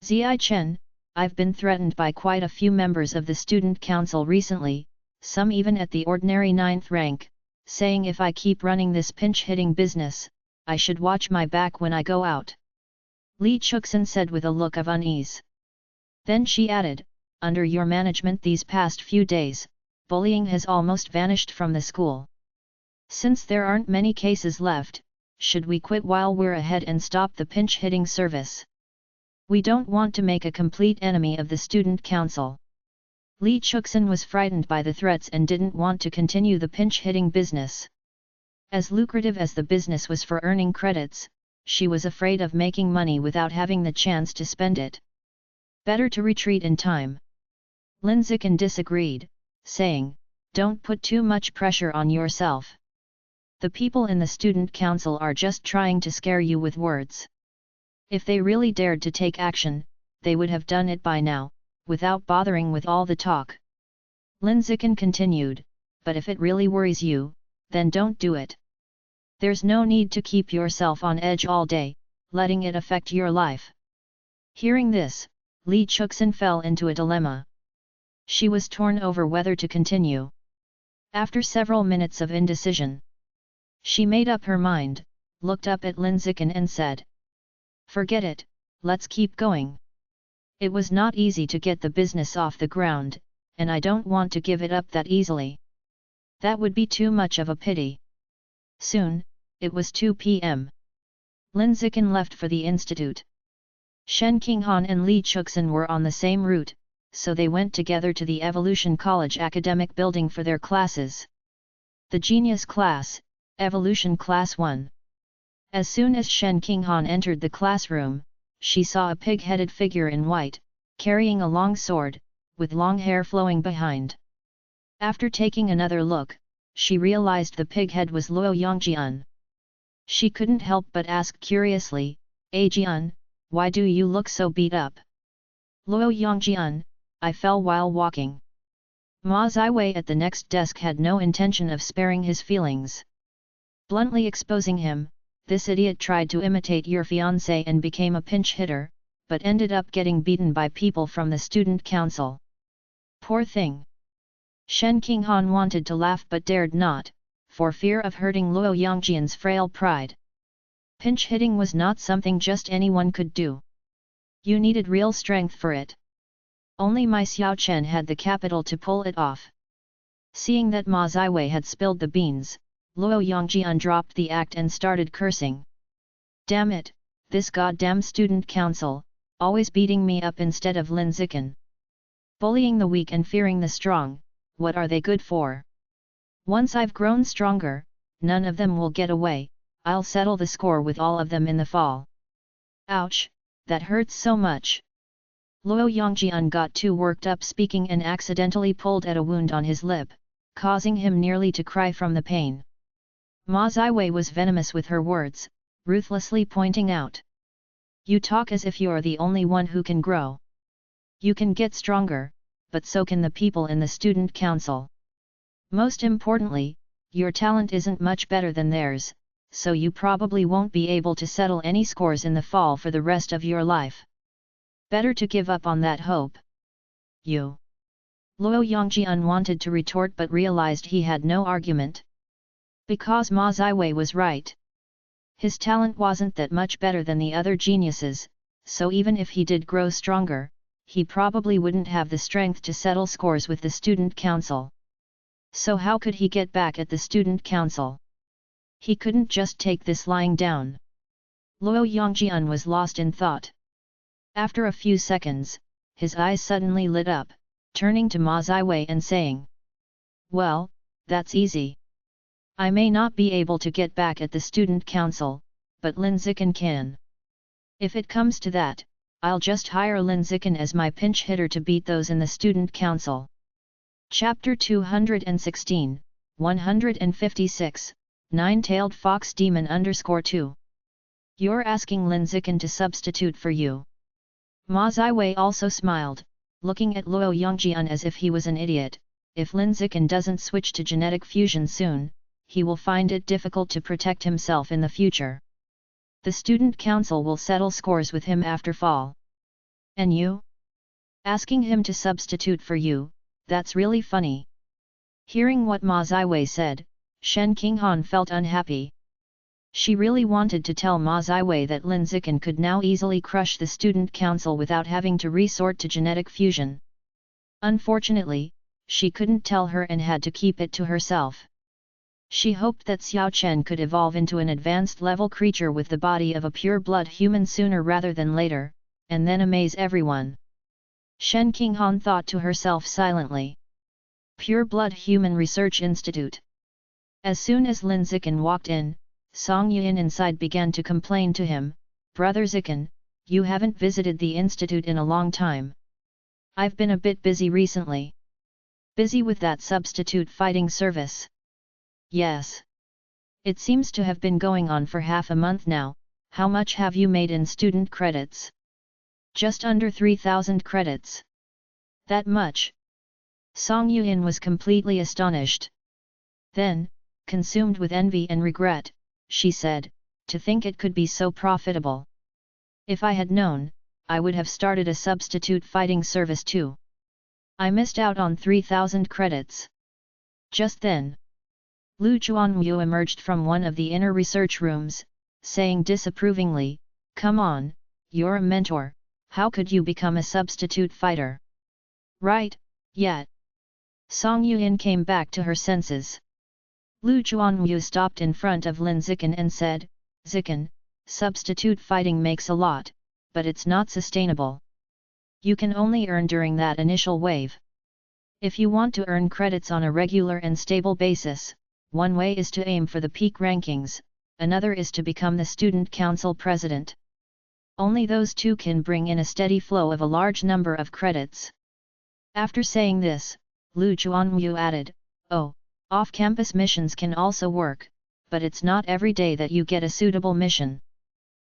A: Zi Chen, I've been threatened by quite a few members of the student council recently, some even at the ordinary 9th rank, saying if I keep running this pinch-hitting business, I should watch my back when I go out. Li Chuxin said with a look of unease. Then she added, under your management these past few days, bullying has almost vanished from the school. Since there aren't many cases left, should we quit while we're ahead and stop the pinch-hitting service? We don't want to make a complete enemy of the student council. Li Chuxin was frightened by the threats and didn't want to continue the pinch-hitting business. As lucrative as the business was for earning credits, she was afraid of making money without having the chance to spend it. Better to retreat in time. Lin Zikin disagreed, saying, don't put too much pressure on yourself. The people in the student council are just trying to scare you with words. If they really dared to take action, they would have done it by now, without bothering with all the talk. Lin Zikin continued, but if it really worries you, then don't do it. There's no need to keep yourself on edge all day, letting it affect your life. Hearing this, Li Chuxin fell into a dilemma. She was torn over whether to continue. After several minutes of indecision, she made up her mind, looked up at Lin Zikin and said, forget it, let's keep going. It was not easy to get the business off the ground, and I don't want to give it up that easily. That would be too much of a pity. Soon, it was 2 p.m. Lin Zikin left for the institute. Shen Qinghan and Li Chuxin were on the same route, so they went together to the Evolution College academic building for their classes. The Genius Class, Evolution Class 1. As soon as Shen Qinghan entered the classroom, she saw a pig-headed figure in white, carrying a long sword, with long hair flowing behind. After taking another look, she realized the pig head was Luo Yongjian. She couldn't help but ask curiously, Jian, why do you look so beat up? Luo Yongjian, I fell while walking. Ma Ziwei at the next desk had no intention of sparing his feelings. Bluntly exposing him, this idiot tried to imitate your fiancé and became a pinch hitter, but ended up getting beaten by people from the student council. Poor thing. Shen Qinghan wanted to laugh but dared not, for fear of hurting Luo Yongjian's frail pride. Pinch hitting was not something just anyone could do. You needed real strength for it. Only my Xiao Chen had the capital to pull it off. Seeing that Ma Ziwei had spilled the beans, Luo Yongjian dropped the act and started cursing. Damn it, this goddamn student council, always beating me up instead of Lin Zikin. Bullying the weak and fearing the strong, what are they good for? Once I've grown stronger, none of them will get away, I'll settle the score with all of them in the fall. Ouch, that hurts so much. Luo Yongjian got too worked up speaking and accidentally pulled at a wound on his lip, causing him nearly to cry from the pain. Ma Ziwei was venomous with her words, ruthlessly pointing out. You talk as if you're the only one who can grow. You can get stronger, but so can the people in the student council. Most importantly, your talent isn't much better than theirs, so you probably won't be able to settle any scores in the fall for the rest of your life. Better to give up on that hope. You. Luo Yongjian wanted to retort but realized he had no argument. Because Ma Ziwei was right. His talent wasn't that much better than the other geniuses, so even if he did grow stronger, he probably wouldn't have the strength to settle scores with the student council. So how could he get back at the student council? He couldn't just take this lying down. Luo Yongjian was lost in thought. After a few seconds, his eyes suddenly lit up, turning to Ma Ziwei and saying, well, that's easy. I may not be able to get back at the student council, but Lin Zikin can. If it comes to that, I'll just hire Lin Zikin as my pinch hitter to beat those in the student council. Chapter 216, 156, Nine-Tailed Fox Demon _2. You're asking Lin Zikin to substitute for you. Ma Ziwei also smiled, looking at Luo Yongjian as if he was an idiot. If Lin Zikin doesn't switch to genetic fusion soon, he will find it difficult to protect himself in the future. The student council will settle scores with him after fall. And you? Asking him to substitute for you, that's really funny. Hearing what Ma Ziwei said, Shen Qinghan felt unhappy. She really wanted to tell Ma Ziwei that Lin Zikan could now easily crush the student council without having to resort to genetic fusion. Unfortunately, she couldn't tell her and had to keep it to herself. She hoped that Xiao Chen could evolve into an advanced level creature with the body of a pure-blood human sooner rather than later, and then amaze everyone. Shen Qinghan thought to herself silently. Pure-blood Human Research Institute. As soon as Lin Zikan walked in, Song Yin inside began to complain to him, "Brother Zikan, you haven't visited the institute in a long time. I've been a bit busy recently." "Busy with that substitute fighting service?" "Yes. It seems to have been going on for half a month now. How much have you made in student credits?" "Just under 3,000 credits." "That much?" Song Yin was completely astonished. Then, consumed with envy and regret, she said, "To think it could be so profitable. If I had known, I would have started a substitute fighting service too. I missed out on 3,000 credits." Just then, Lu Chuanwu emerged from one of the inner research rooms, saying disapprovingly, "Come on, you're a mentor, how could you become a substitute fighter?" "Right, yet." Song Yuan came back to her senses. Lu Chuanwu stopped in front of Lin Zikan and said, "Zikan, substitute fighting makes a lot, but it's not sustainable. You can only earn during that initial wave. If you want to earn credits on a regular and stable basis, one way is to aim for the peak rankings, another is to become the student council president. Only those two can bring in a steady flow of a large number of credits." After saying this, Lu Chuanwu added, "Oh, off-campus missions can also work, but it's not every day that you get a suitable mission.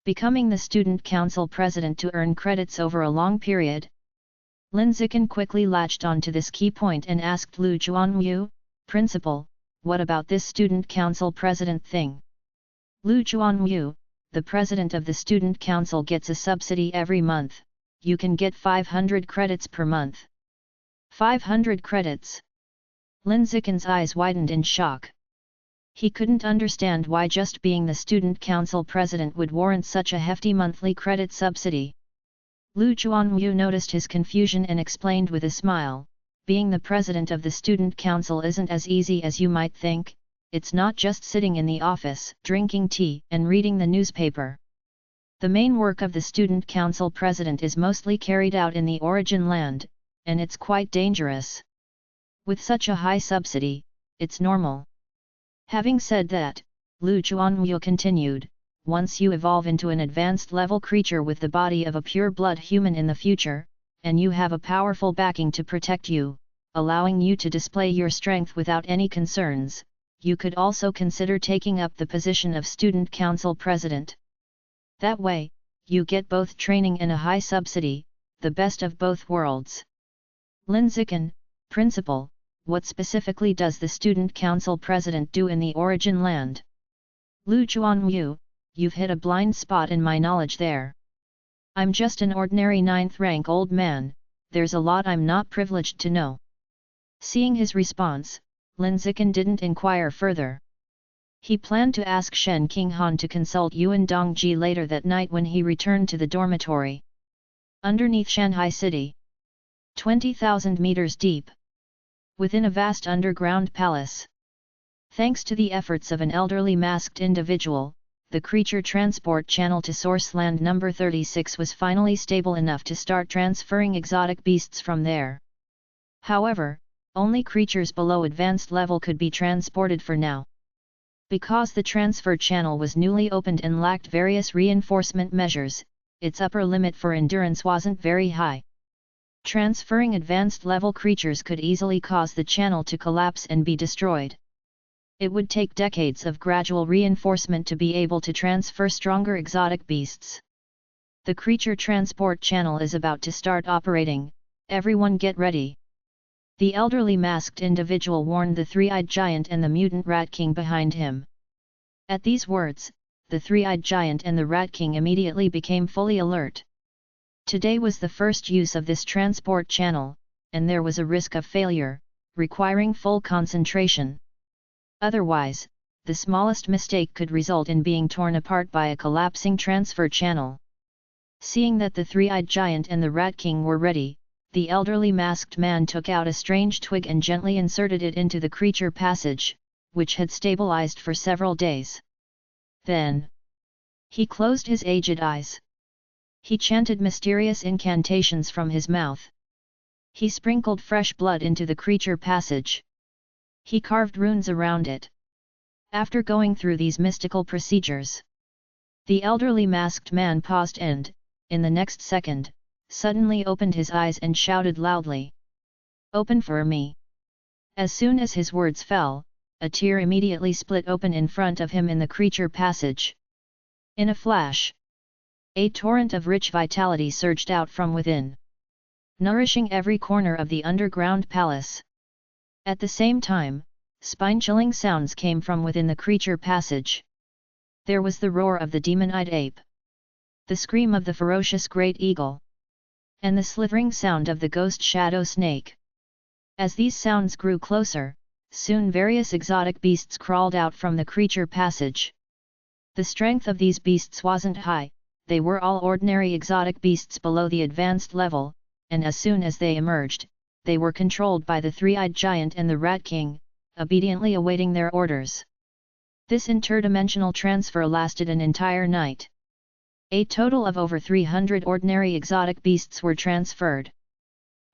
A: Becoming the student council president to earn credits over a long period?" Lin Zikan quickly latched on to this key point and asked Lu Chuanwu, "Principal, what about this student council president thing?" "Lu Chuanwu, the president of the student council gets a subsidy every month. You can get 500 credits per month." 500 credits? Lin Zikan's eyes widened in shock. He couldn't understand why just being the student council president would warrant such a hefty monthly credit subsidy. Lu Chuanwu noticed his confusion and explained with a smile, "Being the president of the student council isn't as easy as you might think. It's not just sitting in the office, drinking tea and reading the newspaper. The main work of the student council president is mostly carried out in the origin land, and it's quite dangerous. With such a high subsidy, it's normal." Having said that, Lu Chuanwu continued, "Once you evolve into an advanced level creature with the body of a pure-blood human in the future, and you have a powerful backing to protect you, allowing you to display your strength without any concerns, you could also consider taking up the position of student council president. That way, you get both training and a high subsidy, the best of both worlds." Lin Zikan, "Principal, what specifically does the student council president do in the origin land?" Lu Chuanwu, "You've hit a blind spot in my knowledge there. I'm just an ordinary 9th rank old man, there's a lot I'm not privileged to know." Seeing his response, Lin Zikan didn't inquire further. He planned to ask Shen Qinghan to consult Yuan Dongji later that night when he returned to the dormitory. Underneath Shanghai City, 20,000 meters deep, within a vast underground palace. Thanks to the efforts of an elderly masked individual, the creature transport channel to Source Land number 36 was finally stable enough to start transferring exotic beasts from there. However, only creatures below advanced level could be transported for now. Because the transfer channel was newly opened and lacked various reinforcement measures, its upper limit for endurance wasn't very high. Transferring advanced level creatures could easily cause the channel to collapse and be destroyed. It would take decades of gradual reinforcement to be able to transfer stronger exotic beasts. The creature transport channel is about to start operating, everyone get ready. The elderly masked individual warned the three-eyed giant and the mutant Rat King behind him. At these words, the three-eyed giant and the Rat King immediately became fully alert. Today was the first use of this transport channel, and there was a risk of failure, requiring full concentration. Otherwise, the smallest mistake could result in being torn apart by a collapsing transfer channel. Seeing that the three-eyed giant and the Rat King were ready, the elderly masked man took out a strange twig and gently inserted it into the creature passage, which had stabilized for several days. Then, he closed his aged eyes. He chanted mysterious incantations from his mouth. He sprinkled fresh blood into the creature passage. He carved runes around it. After going through these mystical procedures, the elderly masked man paused and, in the next second, suddenly opened his eyes and shouted loudly, "Open for me!" As soon as his words fell, a tear immediately split open in front of him in the creature passage. In a flash, a torrent of rich vitality surged out from within, nourishing every corner of the underground palace. At the same time, spine-chilling sounds came from within the creature passage. There was the roar of the demon-eyed ape, the scream of the ferocious great eagle, and the slithering sound of the ghost shadow snake. As these sounds grew closer, soon various exotic beasts crawled out from the creature passage. The strength of these beasts wasn't high, they were all ordinary exotic beasts below the advanced level, and as soon as they emerged, they were controlled by the three-eyed giant and the Rat King, obediently awaiting their orders. This interdimensional transfer lasted an entire night. A total of over 300 ordinary exotic beasts were transferred.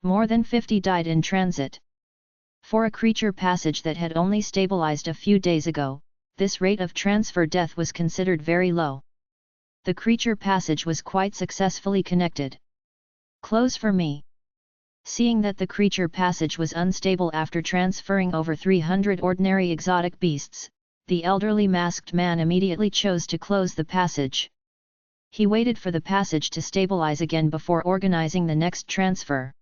A: More than 50 died in transit. For a creature passage that had only stabilized a few days ago, this rate of transfer death was considered very low. The creature passage was quite successfully connected. Close for me. Seeing that the creature passage was unstable after transferring over 300 ordinary exotic beasts, the elderly masked man immediately chose to close the passage. He waited for the passage to stabilize again before organizing the next transfer.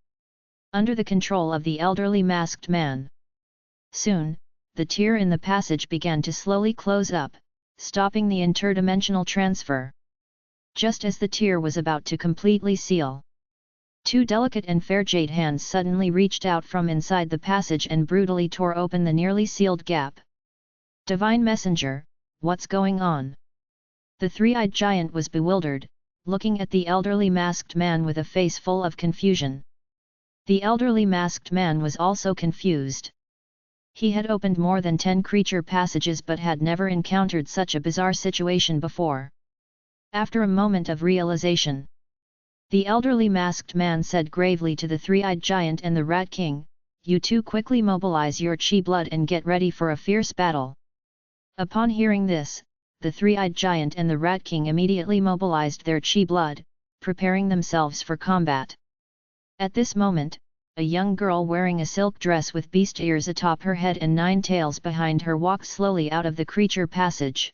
A: Under the control of the elderly masked man, soon, the tear in the passage began to slowly close up, stopping the interdimensional transfer. Just as the tear was about to completely seal, two delicate and fair jade hands suddenly reached out from inside the passage and brutally tore open the nearly sealed gap. Divine Messenger, what's going on? The three-eyed giant was bewildered, looking at the elderly masked man with a face full of confusion. The elderly masked man was also confused. He had opened more than 10 creature passages but had never encountered such a bizarre situation before. After a moment of realization, the elderly masked man said gravely to the three-eyed giant and the Rat King, "You two quickly mobilize your chi blood and get ready for a fierce battle." Upon hearing this, the three-eyed giant and the Rat King immediately mobilized their chi blood, preparing themselves for combat. At this moment, a young girl wearing a silk dress with beast ears atop her head and 9 tails behind her walked slowly out of the creature passage.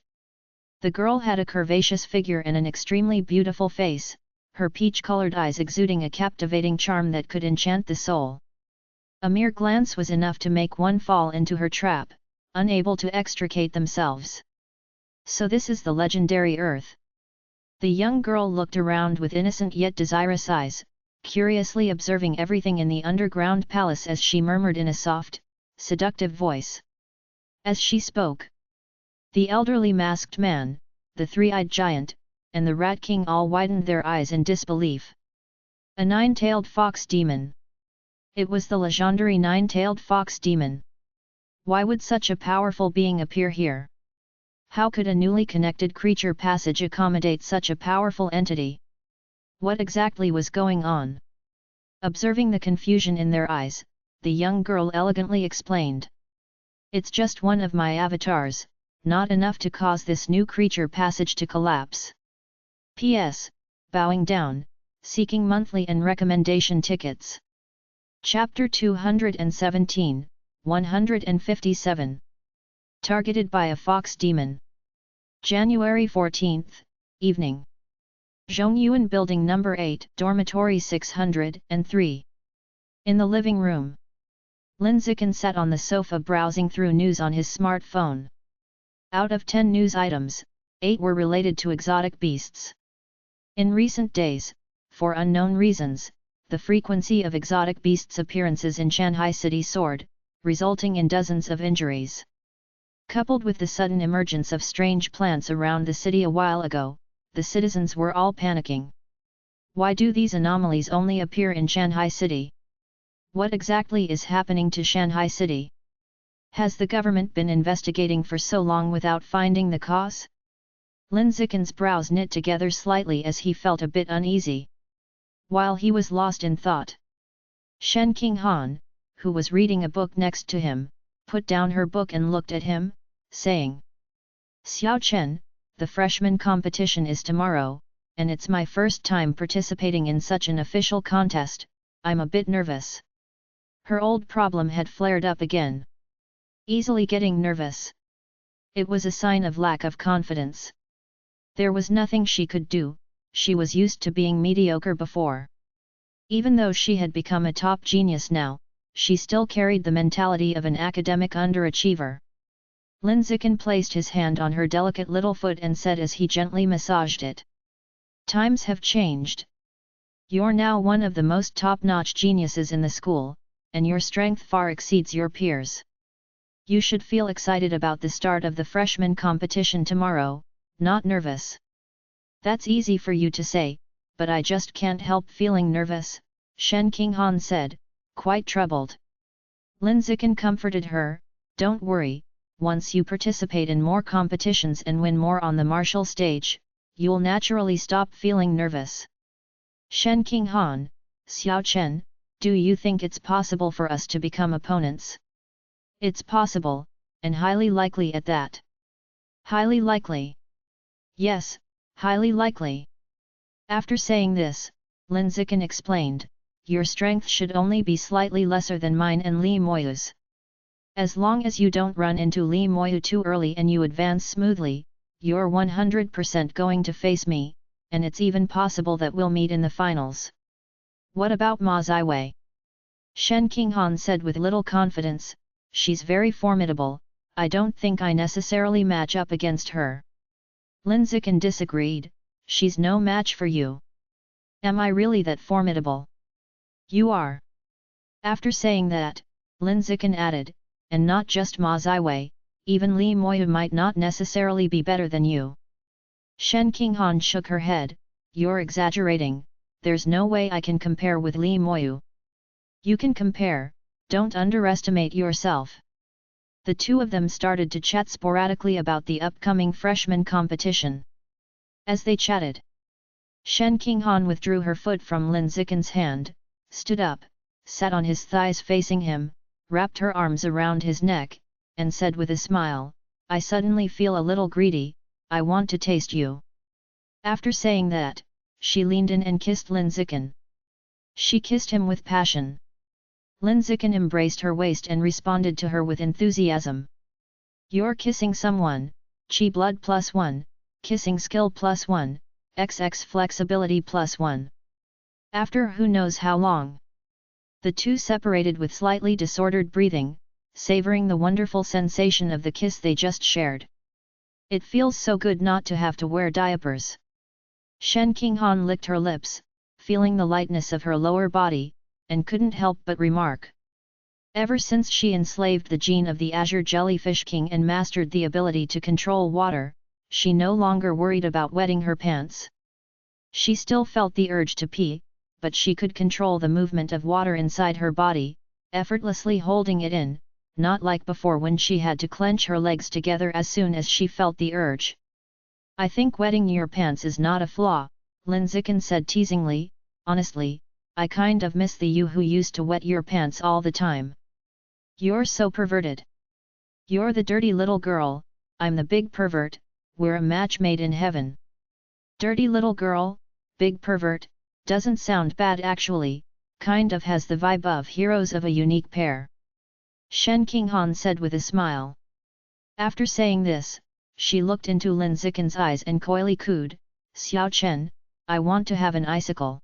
A: The girl had a curvaceous figure and an extremely beautiful face, her peach-colored eyes exuding a captivating charm that could enchant the soul. A mere glance was enough to make one fall into her trap, unable to extricate themselves. So this is the legendary Earth. The young girl looked around with innocent yet desirous eyes, curiously observing everything in the underground palace as she murmured in a soft, seductive voice. As she spoke, the elderly masked man, the three-eyed giant, and the Rat King all widened their eyes in disbelief. A 9-tailed fox demon. It was the legendary 9-tailed fox demon. Why would such a powerful being appear here? How could a newly connected creature passage accommodate such a powerful entity? What exactly was going on? Observing the confusion in their eyes, the young girl elegantly explained. It's just one of my avatars, not enough to cause this new creature passage to collapse. P.S. Bowing down, seeking monthly and recommendation tickets. Chapter 217, 157. Targeted by a fox demon. January 14th, evening. Zhongyuan Building No. 8, Dormitory 603. In the living room. Lin Zikin sat on the sofa browsing through news on his smartphone. Out of 10 news items, 8 were related to exotic beasts. In recent days, for unknown reasons, the frequency of exotic beasts' appearances in Shanghai City soared, resulting in dozens of injuries. Coupled with the sudden emergence of strange plants around the city a while ago, the citizens were all panicking. Why do these anomalies only appear in Shanghai City? What exactly is happening to Shanghai City? Has the government been investigating for so long without finding the cause? Lin Zikin's brows knit together slightly as he felt a bit uneasy. While he was lost in thought, Shen Qinghan, who was reading a book next to him, put down her book and looked at him, saying, "Xiao Chen, the freshman competition is tomorrow, and it's my first time participating in such an official contest, I'm a bit nervous." Her old problem had flared up again. Easily getting nervous. It was a sign of lack of confidence. There was nothing she could do, she was used to being mediocre before. Even though she had become a top genius now, she still carried the mentality of an academic underachiever. Lin Zikin placed his hand on her delicate little foot and said as he gently massaged it. "Times have changed. You're now one of the most top-notch geniuses in the school, and your strength far exceeds your peers. You should feel excited about the start of the freshman competition tomorrow, not nervous." "That's easy for you to say, but I just can't help feeling nervous," Shen Qinghan said, quite troubled. Lin Zikin comforted her, "Don't worry, once you participate in more competitions and win more on the martial stage, you'll naturally stop feeling nervous." "Shen Qinghan, Xiao Chen, do you think it's possible for us to become opponents?" "It's possible, and highly likely at that." "Highly likely?" "Yes, highly likely." After saying this, Lin Zikin explained, "Your strength should only be slightly lesser than mine and Li Moyu's. As long as you don't run into Li Moyu too early and you advance smoothly, you're 100% going to face me, and it's even possible that we'll meet in the finals." "What about Ma Ziwei?" Shen Qinghan said with little confidence, "She's very formidable, I don't think I necessarily match up against her." Lin Zikin disagreed, "She's no match for you." "Am I really that formidable?" "You are." After saying that, Lin Zikin added, "And not just Ma Ziwei, even Li Moyu might not necessarily be better than you." Shen Qinghan shook her head, "You're exaggerating, there's no way I can compare with Li Moyu." "You can compare, don't underestimate yourself." The two of them started to chat sporadically about the upcoming freshman competition. As they chatted, Shen Qinghan withdrew her foot from Lin Zikin's hand, stood up, sat on his thighs facing him, wrapped her arms around his neck, and said with a smile, "I suddenly feel a little greedy, I want to taste you." After saying that, she leaned in and kissed Lin Zikin. She kissed him with passion. Lin Zikin embraced her waist and responded to her with enthusiasm. "You're kissing someone, Qi blood +1, kissing skill +1, XX flexibility +1. After who knows how long." The two separated with slightly disordered breathing, savoring the wonderful sensation of the kiss they just shared. "It feels so good not to have to wear diapers." Shen Qinghan licked her lips, feeling the lightness of her lower body, and couldn't help but remark. Ever since she enslaved the gene of the Azure Jellyfish King and mastered the ability to control water, she no longer worried about wetting her pants. She still felt the urge to pee, but she could control the movement of water inside her body, effortlessly holding it in, not like before when she had to clench her legs together as soon as she felt the urge. "I think wetting your pants is not a flaw," Lin Zikin said teasingly, "honestly, I kind of miss the you who used to wet your pants all the time. You're so perverted. You're the dirty little girl, I'm the big pervert, we're a match made in heaven." Dirty little girl, big pervert, doesn't sound bad actually, kind of has the vibe of heroes of a unique pair. Shen Qinghan said with a smile. After saying this, she looked into Lin Zikin's eyes and coyly cooed, "Xiao Chen, I want to have an icicle."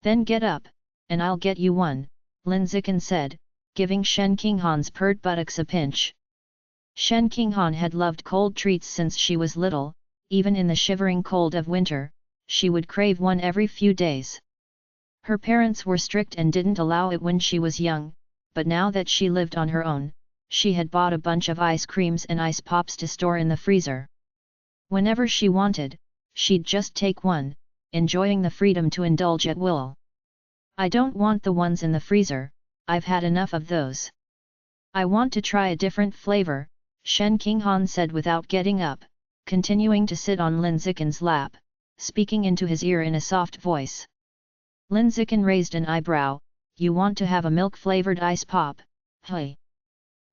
A: "Then get up, and I'll get you one," Lin Zikin said, giving Shen Qinghan's pert buttocks a pinch. Shen Qinghan had loved cold treats since she was little, even in the shivering cold of winter, she would crave one every few days. Her parents were strict and didn't allow it when she was young, but now that she lived on her own, she had bought a bunch of ice creams and ice pops to store in the freezer. Whenever she wanted, she'd just take one, enjoying the freedom to indulge at will. I don't want the ones in the freezer, I've had enough of those. I want to try a different flavor, Shen Qinghan said without getting up, continuing to sit on Lin Zikin's lap, speaking into his ear in a soft voice. Lin Zikin raised an eyebrow, you want to have a milk-flavored ice pop, hey?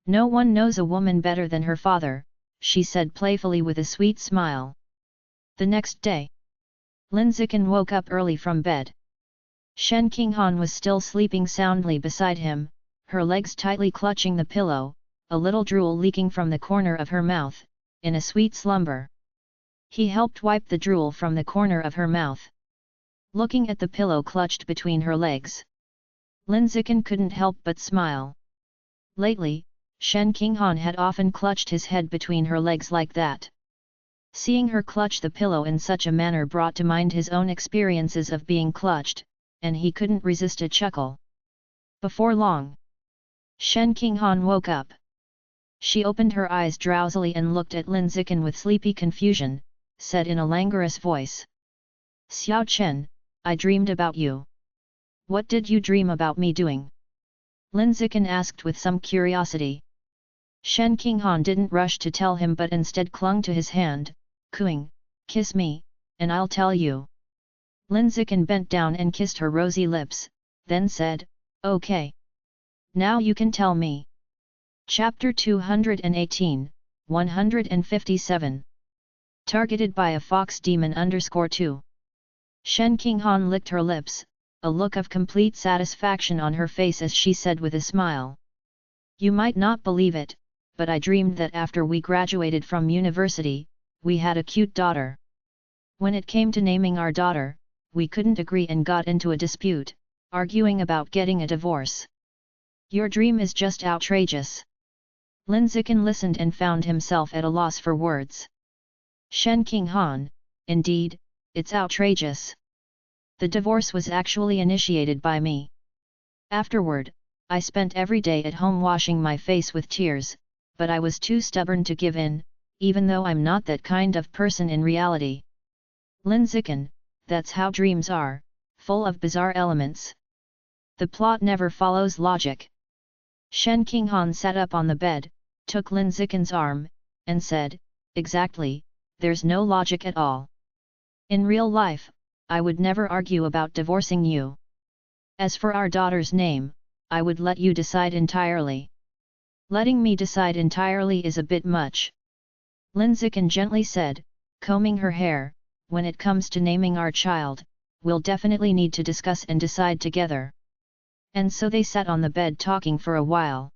A: No one knows a woman better than her father, she said playfully with a sweet smile. The next day, Lin Zikin woke up early from bed. Shen Qinghan was still sleeping soundly beside him, her legs tightly clutching the pillow, a little drool leaking from the corner of her mouth, in a sweet slumber. He helped wipe the drool from the corner of her mouth. Looking at the pillow clutched between her legs, Lin Zikin couldn't help but smile. Lately, Shen Qinghan had often clutched his head between her legs like that. Seeing her clutch the pillow in such a manner brought to mind his own experiences of being clutched, and he couldn't resist a chuckle. Before long, Shen Qinghan woke up. She opened her eyes drowsily and looked at Lin Zikin with sleepy confusion, said in a languorous voice. Xiao Chen, I dreamed about you. What did you dream about me doing? Lin Zikin asked with some curiosity. Shen Qinghan didn't rush to tell him but instead clung to his hand, cooing, kiss me, and I'll tell you. Lin Zikin bent down and kissed her rosy lips, then said, okay. Now you can tell me. Chapter 218, 157. Targeted by a fox demon _2. Shen Qinghan licked her lips, a look of complete satisfaction on her face as she said with a smile. You might not believe it, but I dreamed that after we graduated from university, we had a cute daughter. When it came to naming our daughter, we couldn't agree and got into a dispute, arguing about getting a divorce. Your dream is just outrageous. Lin Zikin listened and found himself at a loss for words. Shen Qinghan, indeed, it's outrageous. The divorce was actually initiated by me. Afterward, I spent every day at home washing my face with tears, but I was too stubborn to give in, even though I'm not that kind of person in reality. Lin Zikin, that's how dreams are, full of bizarre elements. The plot never follows logic. Shen Qinghan sat up on the bed, took Lin Zikin's arm, and said, exactly, there's no logic at all. In real life, I would never argue about divorcing you. As for our daughter's name, I would let you decide entirely. Letting me decide entirely is a bit much. Lin Zikin gently said, combing her hair, when it comes to naming our child, we'll definitely need to discuss and decide together. And so they sat on the bed talking for a while.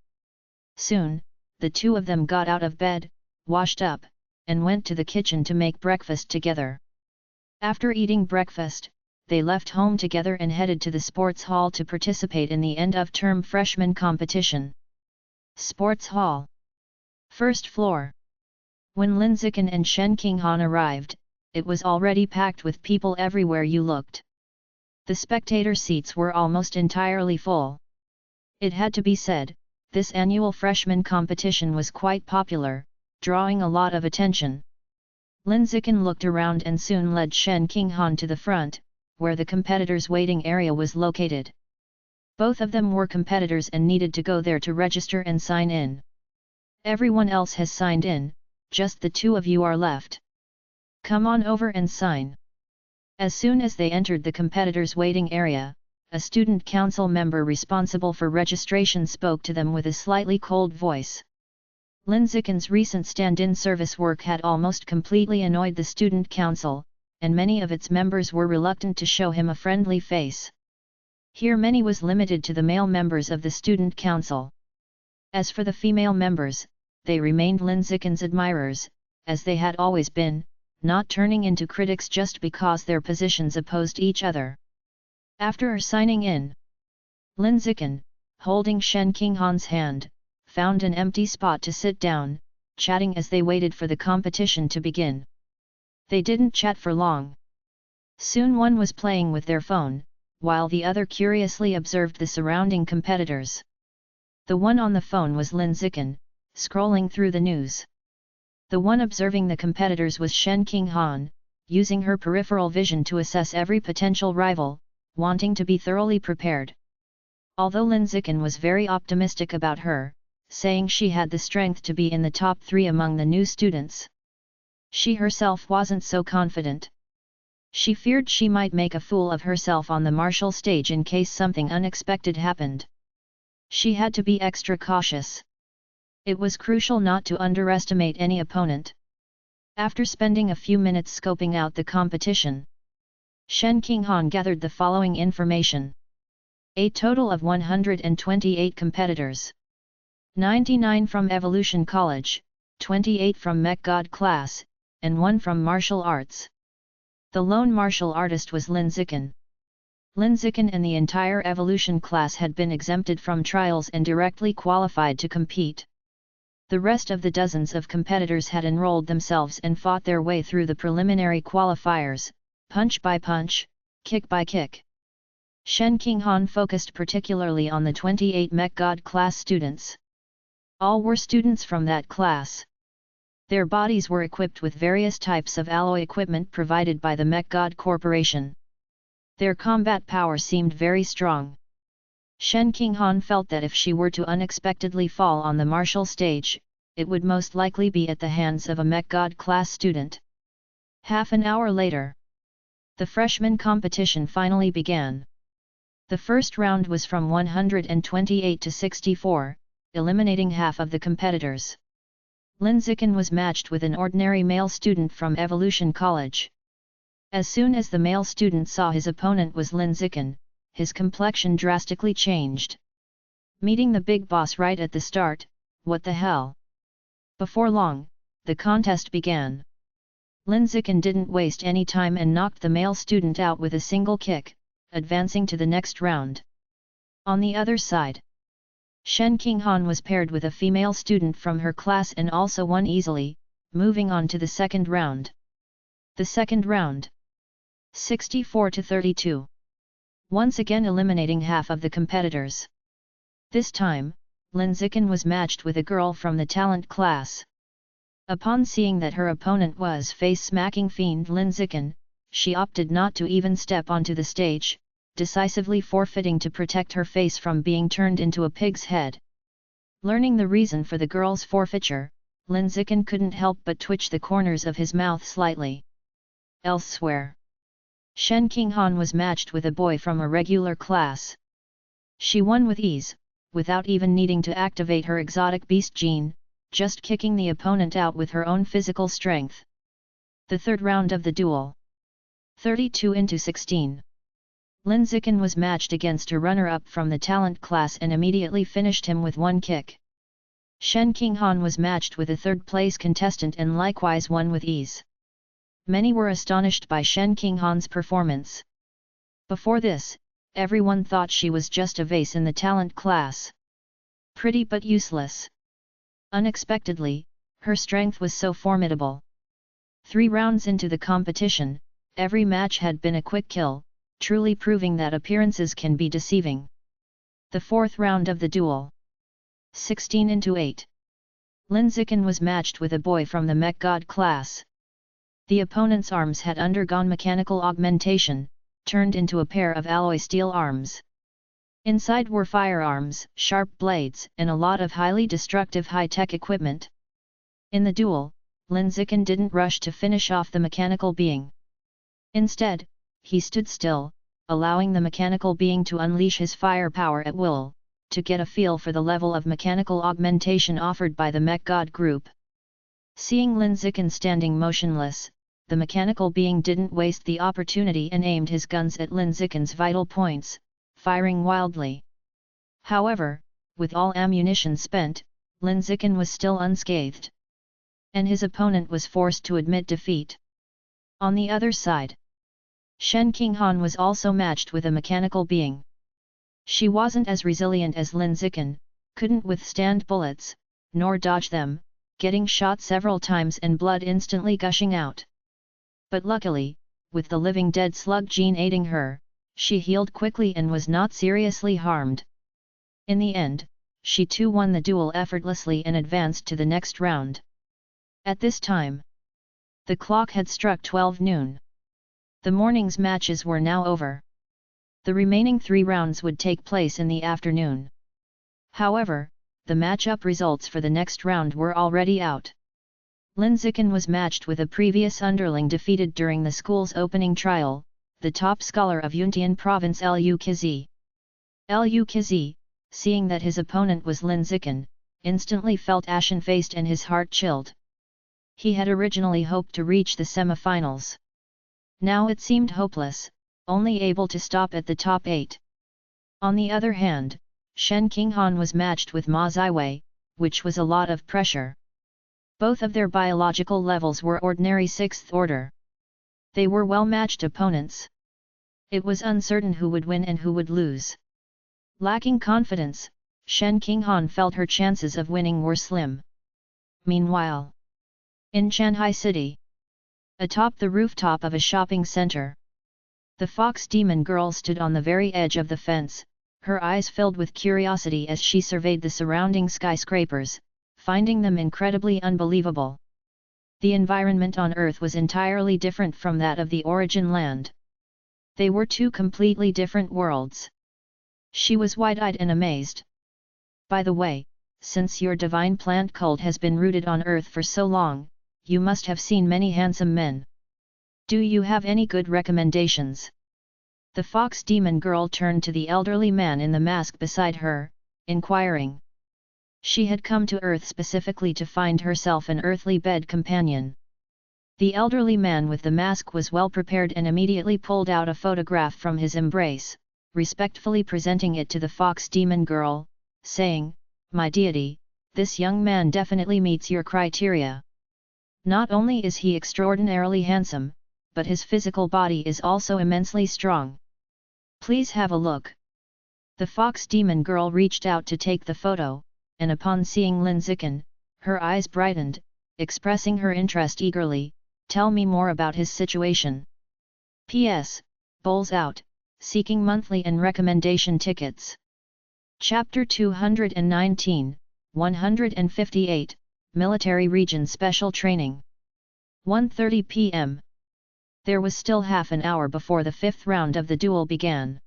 A: Soon, the two of them got out of bed, washed up, and went to the kitchen to make breakfast together. After eating breakfast, they left home together and headed to the sports hall to participate in the end-of-term freshman competition. Sports hall. First floor. When Lin Zikin and Shen Qinghan arrived, it was already packed with people everywhere you looked. The spectator seats were almost entirely full. It had to be said, this annual freshman competition was quite popular, drawing a lot of attention. Lin Zikin looked around and soon led Shen Qinghan to the front, where the competitors' waiting area was located. Both of them were competitors and needed to go there to register and sign in. Everyone else has signed in, just the two of you are left. Come on over and sign. As soon as they entered the competitors' waiting area, a student council member responsible for registration spoke to them with a slightly cold voice. Lin Zikin's recent stand-in service work had almost completely annoyed the student council, and many of its members were reluctant to show him a friendly face. Here many was limited to the male members of the student council. As for the female members, they remained Lin Zikin's admirers, as they had always been, not turning into critics just because their positions opposed each other. After signing in, Lin Zikin, holding Shen Qinghan's hand, found an empty spot to sit down, chatting as they waited for the competition to begin. They didn't chat for long. Soon one was playing with their phone, while the other curiously observed the surrounding competitors. The one on the phone was Lin Zikan, scrolling through the news. The one observing the competitors was Shen Qinghan, using her peripheral vision to assess every potential rival, wanting to be thoroughly prepared. Although Lin Zikan was very optimistic about her, saying she had the strength to be in the top 3 among the new students, she herself wasn't so confident. She feared she might make a fool of herself on the martial stage in case something unexpected happened. She had to be extra cautious. It was crucial not to underestimate any opponent. After spending a few minutes scoping out the competition, Shen Qinghan gathered the following information. A total of 128 competitors. 99 from Evolution College, 28 from Mech God class, and 1 from martial arts. The lone martial artist was Lin Zikan. Lin Zikan and the entire Evolution class had been exempted from trials and directly qualified to compete. The rest of the dozens of competitors had enrolled themselves and fought their way through the preliminary qualifiers, punch by punch, kick by kick. Shen Qinghan focused particularly on the 28 Mech God class students. All were students from that class. Their bodies were equipped with various types of alloy equipment provided by the Mech God Corporation. Their combat power seemed very strong. Shen Qinghan felt that if she were to unexpectedly fall on the martial stage, it would most likely be at the hands of a Mech God class student. Half an hour later, the freshman competition finally began. The first round was from 128 to 64, eliminating half of the competitors. Lin Zikan was matched with an ordinary male student from Evolution College. As soon as the male student saw his opponent was Lin Zikan, his complexion drastically changed. Meeting the big boss right at the start, what the hell? Before long, the contest began. Lin Zikan didn't waste any time and knocked the male student out with a single kick, advancing to the next round. On the other side, Shen Qinghan was paired with a female student from her class and also won easily, moving on to the second round. The second round. 64 to 32. Once again eliminating half of the competitors. This time, Lin Zikan was matched with a girl from the talent class. Upon seeing that her opponent was face-smacking fiend Lin Zikan, she opted not to even step onto the stage, decisively forfeiting to protect her face from being turned into a pig's head. Learning the reason for the girl's forfeiture, Lin Zikan couldn't help but twitch the corners of his mouth slightly. Elsewhere, Shen Qinghan was matched with a boy from a regular class. She won with ease, without even needing to activate her exotic beast gene, just kicking the opponent out with her own physical strength. The third round of the duel. 32-16. Lin Zikan was matched against a runner-up from the talent class and immediately finished him with one kick. Shen Qinghan was matched with a third-place contestant and likewise won with ease. Many were astonished by Shen Qinghan's performance. Before this, everyone thought she was just a vase in the talent class. Pretty but useless. Unexpectedly, her strength was so formidable. 3 rounds into the competition, every match had been a quick kill, truly proving that appearances can be deceiving. The fourth round of the duel. 16-8. Lin Zikan was matched with a boy from the Mech God class. The opponent's arms had undergone mechanical augmentation, turned into a pair of alloy steel arms. Inside were firearms, sharp blades, and a lot of highly destructive high-tech equipment. In the duel, Lin Zikan didn't rush to finish off the mechanical being. Instead, he stood still, allowing the mechanical being to unleash his firepower at will, to get a feel for the level of mechanical augmentation offered by the Mech God group. Seeing Lin Zikan standing motionless, the mechanical being didn't waste the opportunity and aimed his guns at Lin Zikan's vital points, firing wildly. However, with all ammunition spent, Lin Zikan was still unscathed. And his opponent was forced to admit defeat. On the other side, Shen Qinghan was also matched with a mechanical being. She wasn't as resilient as Lin Zikin, couldn't withstand bullets, nor dodge them, getting shot several times and blood instantly gushing out. But luckily, with the living dead slug gene aiding her, she healed quickly and was not seriously harmed. In the end, she too won the duel effortlessly and advanced to the next round. At this time, the clock had struck 12 noon. The morning's matches were now over. The remaining 3 rounds would take place in the afternoon. However, the matchup results for the next round were already out. Lin Zikin was matched with a previous underling defeated during the school's opening trial, the top scholar of Yuntian province Lu Qizi. Lu Qizi, seeing that his opponent was Lin Zikin, instantly felt ashen-faced and his heart chilled. He had originally hoped to reach the semi-finals. Now it seemed hopeless, only able to stop at the top 8. On the other hand, Shen Qinghan was matched with Ma Ziwei, which was a lot of pressure. Both of their biological levels were ordinary 6th order. They were well-matched opponents. It was uncertain who would win and who would lose. Lacking confidence, Shen Qinghan felt her chances of winning were slim. Meanwhile, in Shanghai City, atop the rooftop of a shopping center, the fox demon girl stood on the very edge of the fence, her eyes filled with curiosity as she surveyed the surrounding skyscrapers, finding them incredibly unbelievable. The environment on Earth was entirely different from that of the origin land. They were 2 completely different worlds. She was wide-eyed and amazed. By the way, since your divine plant cult has been rooted on Earth for so long, you must have seen many handsome men. Do you have any good recommendations? The fox demon girl turned to the elderly man in the mask beside her, inquiring. She had come to Earth specifically to find herself an earthly bed companion. The elderly man with the mask was well prepared and immediately pulled out a photograph from his embrace, respectfully presenting it to the fox demon girl, saying, "My deity, this young man definitely meets your criteria. Not only is he extraordinarily handsome, but his physical body is also immensely strong. Please have a look." The fox demon girl reached out to take the photo, and upon seeing Lin Zikin, her eyes brightened, expressing her interest eagerly. "Tell me more about his situation. P.S. Bowls out, seeking monthly and recommendation tickets." Chapter 219, 158, Military Region Special Training. 1:30 p.m. There was still half an hour before the 5th round of the duel began.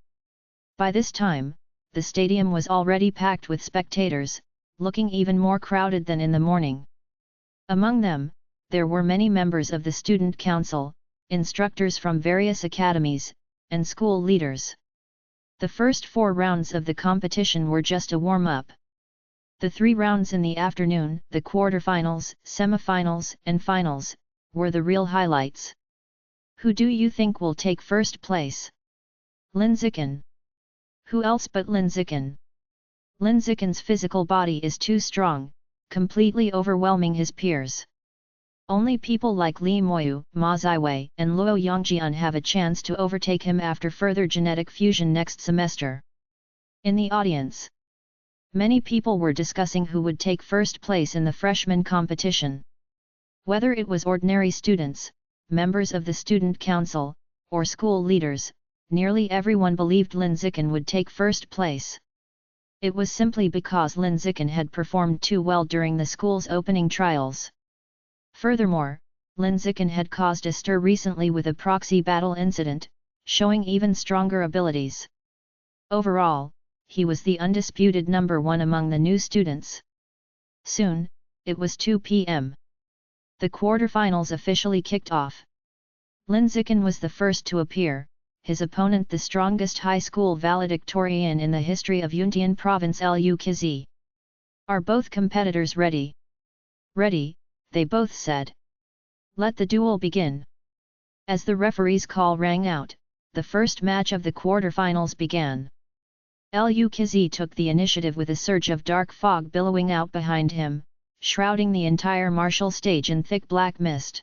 A: By this time, the stadium was already packed with spectators, looking even more crowded than in the morning. Among them, there were many members of the student council, instructors from various academies, and school leaders. The first 4 rounds of the competition were just a warm-up. The 3 rounds in the afternoon, the quarterfinals, semifinals, and finals, were the real highlights. Who do you think will take first place? Lin Zikin. Who else but Lin Zikin? Lin Zikin's physical body is too strong, completely overwhelming his peers. Only people like Li Moyu, Ma Ziwei, and Luo Yongjian have a chance to overtake him after further genetic fusion next semester. In the audience, many people were discussing who would take first place in the freshman competition. Whether it was ordinary students, members of the student council, or school leaders, nearly everyone believed Lin Zikin would take first place. It was simply because Lin Zikin had performed too well during the school's opening trials. Furthermore, Lin Zikin had caused a stir recently with a proxy battle incident, showing even stronger abilities. Overall, he was the undisputed number 1 among the new students. Soon, it was 2 p.m. The quarterfinals officially kicked off. Lin Zikin was the first to appear, his opponent the strongest high school valedictorian in the history of Yuntian province Lu Qizi. Are both competitors ready? Ready, they both said. Let the duel begin. As the referee's call rang out, the first match of the quarterfinals began. Lu Qizi took the initiative with a surge of dark fog billowing out behind him, shrouding the entire martial stage in thick black mist.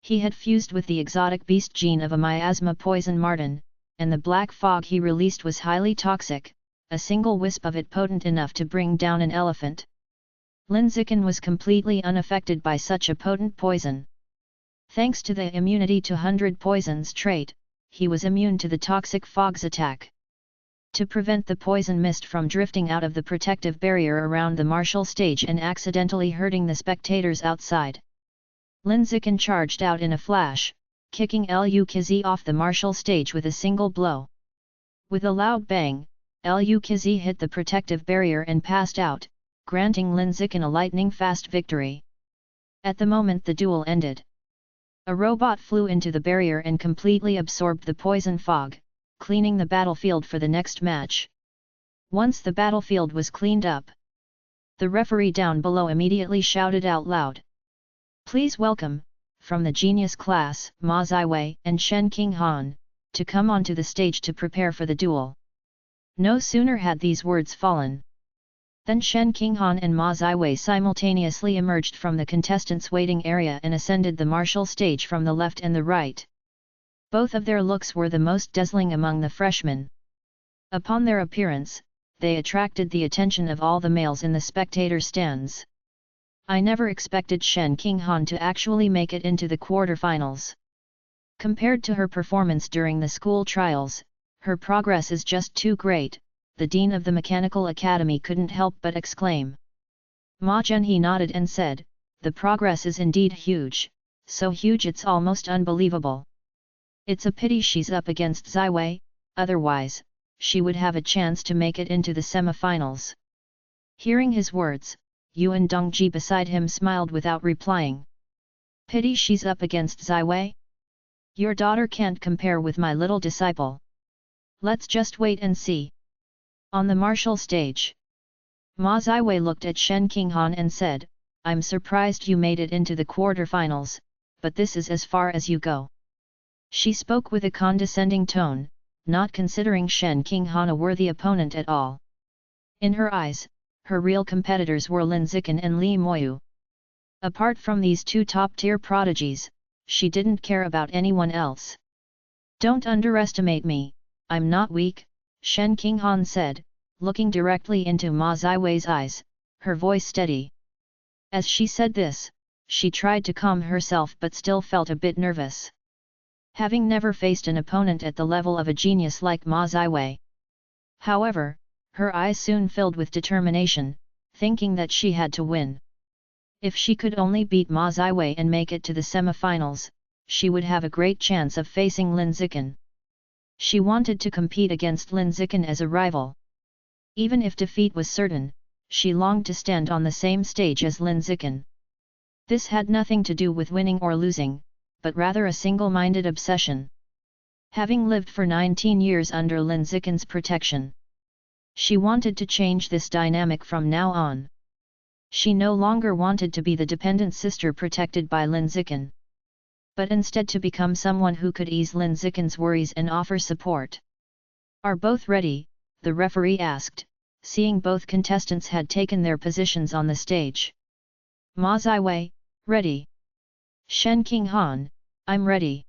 A: He had fused with the exotic beast gene of a miasma poison marten, and the black fog he released was highly toxic, a single wisp of it potent enough to bring down an elephant. Lin Zikin was completely unaffected by such a potent poison. Thanks to the immunity to 100 poisons trait, he was immune to the toxic fog's attack. To prevent the poison mist from drifting out of the protective barrier around the martial stage and accidentally hurting the spectators outside, Lin Zikin charged out in a flash, kicking Lu Kizi off the martial stage with a single blow. With a loud bang, Lu Kizi hit the protective barrier and passed out, granting Lin Zikin a lightning-fast victory. At the moment the duel ended, a robot flew into the barrier and completely absorbed the poison fog, cleaning the battlefield for the next match. Once the battlefield was cleaned up, the referee down below immediately shouted out loud, "Please welcome, from the genius class, Ma Ziwei and Shen Qinghan, to come onto the stage to prepare for the duel." No sooner had these words fallen than Shen Qinghan and Ma Ziwei simultaneously emerged from the contestants' waiting area and ascended the martial stage from the left and the right. Both of their looks were the most dazzling among the freshmen. Upon their appearance, they attracted the attention of all the males in the spectator stands. I never expected Shen Qinghan to actually make it into the quarterfinals. Compared to her performance during the school trials, her progress is just too great, the dean of the Mechanical Academy couldn't help but exclaim. Ma Zhenhe nodded and said, "The progress is indeed huge, so huge it's almost unbelievable. It's a pity she's up against Ziwei, otherwise, she would have a chance to make it into the semifinals." Hearing his words, Yuan Dongji beside him smiled without replying. "Pity she's up against Ziwei? Your daughter can't compare with my little disciple. Let's just wait and see." On the martial stage, Ma Ziwei looked at Shen Qinghan and said, "I'm surprised you made it into the quarterfinals, but this is as far as you go." She spoke with a condescending tone, not considering Shen Qinghan a worthy opponent at all. In her eyes, her real competitors were Lin Zikin and Li Moyu. Apart from these two top-tier prodigies, she didn't care about anyone else. "Don't underestimate me, I'm not weak," Shen Qinghan said, looking directly into Ma Ziwei's eyes, her voice steady. As she said this, she tried to calm herself but still felt a bit nervous. Having never faced an opponent at the level of a genius like Ma Ziwei. However, her eyes soon filled with determination, thinking that she had to win. If she could only beat Ma Ziwei and make it to the semifinals, she would have a great chance of facing Lin Zikin. She wanted to compete against Lin Zikin as a rival. Even if defeat was certain, she longed to stand on the same stage as Lin Zikin. This had nothing to do with winning or losing, but rather a single-minded obsession. Having lived for 19 years under Lin Zikin's protection, she wanted to change this dynamic from now on. She no longer wanted to be the dependent sister protected by Lin Zikin, but instead to become someone who could ease Lin Zikin's worries and offer support. "Are both ready?" the referee asked, seeing both contestants had taken their positions on the stage. Ma Ziwei, "Ready." Shen Qinghan, "I'm ready."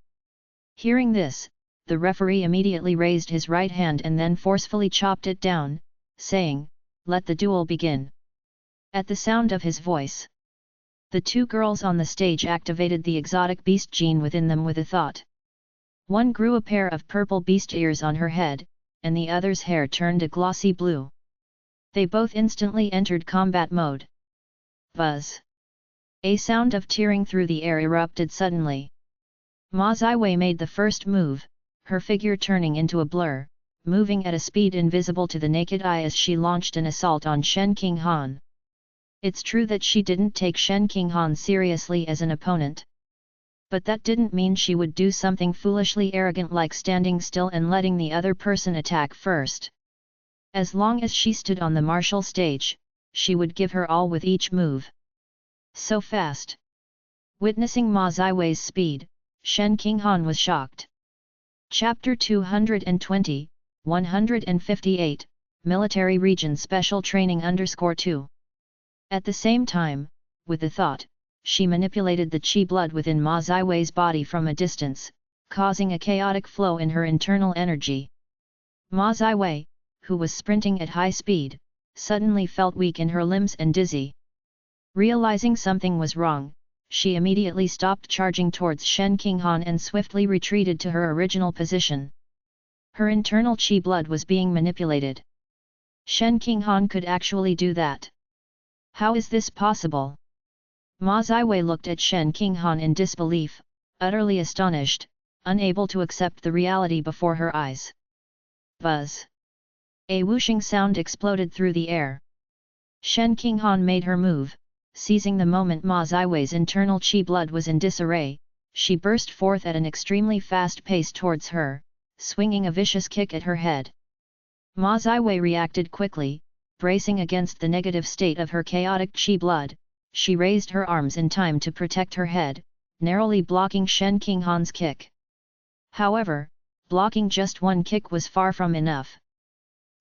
A: Hearing this, the referee immediately raised his right hand and then forcefully chopped it down, saying, "Let the duel begin." At the sound of his voice, the two girls on the stage activated the exotic beast gene within them with a thought. One grew a pair of purple beast ears on her head, and the other's hair turned a glossy blue. They both instantly entered combat mode. Buzz! A sound of tearing through the air erupted suddenly. Ma Ziwei made the first move, her figure turning into a blur, moving at a speed invisible to the naked eye as she launched an assault on Shen Qinghan. It's true that she didn't take Shen Qinghan seriously as an opponent. But that didn't mean she would do something foolishly arrogant like standing still and letting the other person attack first. As long as she stood on the martial stage, she would give her all with each move. So fast! Witnessing Ma Ziwei's speed, Shen Qinghan was shocked. Chapter 220, 158, Military Region Special Training _2. At the same time, with the thought, she manipulated the qi blood within Ma Ziwei's body from a distance, causing a chaotic flow in her internal energy. Ma Ziwei, who was sprinting at high speed, suddenly felt weak in her limbs and dizzy. Realizing something was wrong, she immediately stopped charging towards Shen Qinghan and swiftly retreated to her original position. Her internal qi blood was being manipulated. Shen Qinghan could actually do that. How is this possible? Ma Ziwei looked at Shen Qinghan in disbelief, utterly astonished, unable to accept the reality before her eyes. Buzz! A whooshing sound exploded through the air. Shen Qinghan made her move, seizing the moment Ma Ziwei's internal qi blood was in disarray. She burst forth at an extremely fast pace towards her, swinging a vicious kick at her head. Ma Ziwei reacted quickly, bracing against the negative state of her chaotic qi blood. She raised her arms in time to protect her head, narrowly blocking Shen Qinghan's kick. However, blocking just one kick was far from enough.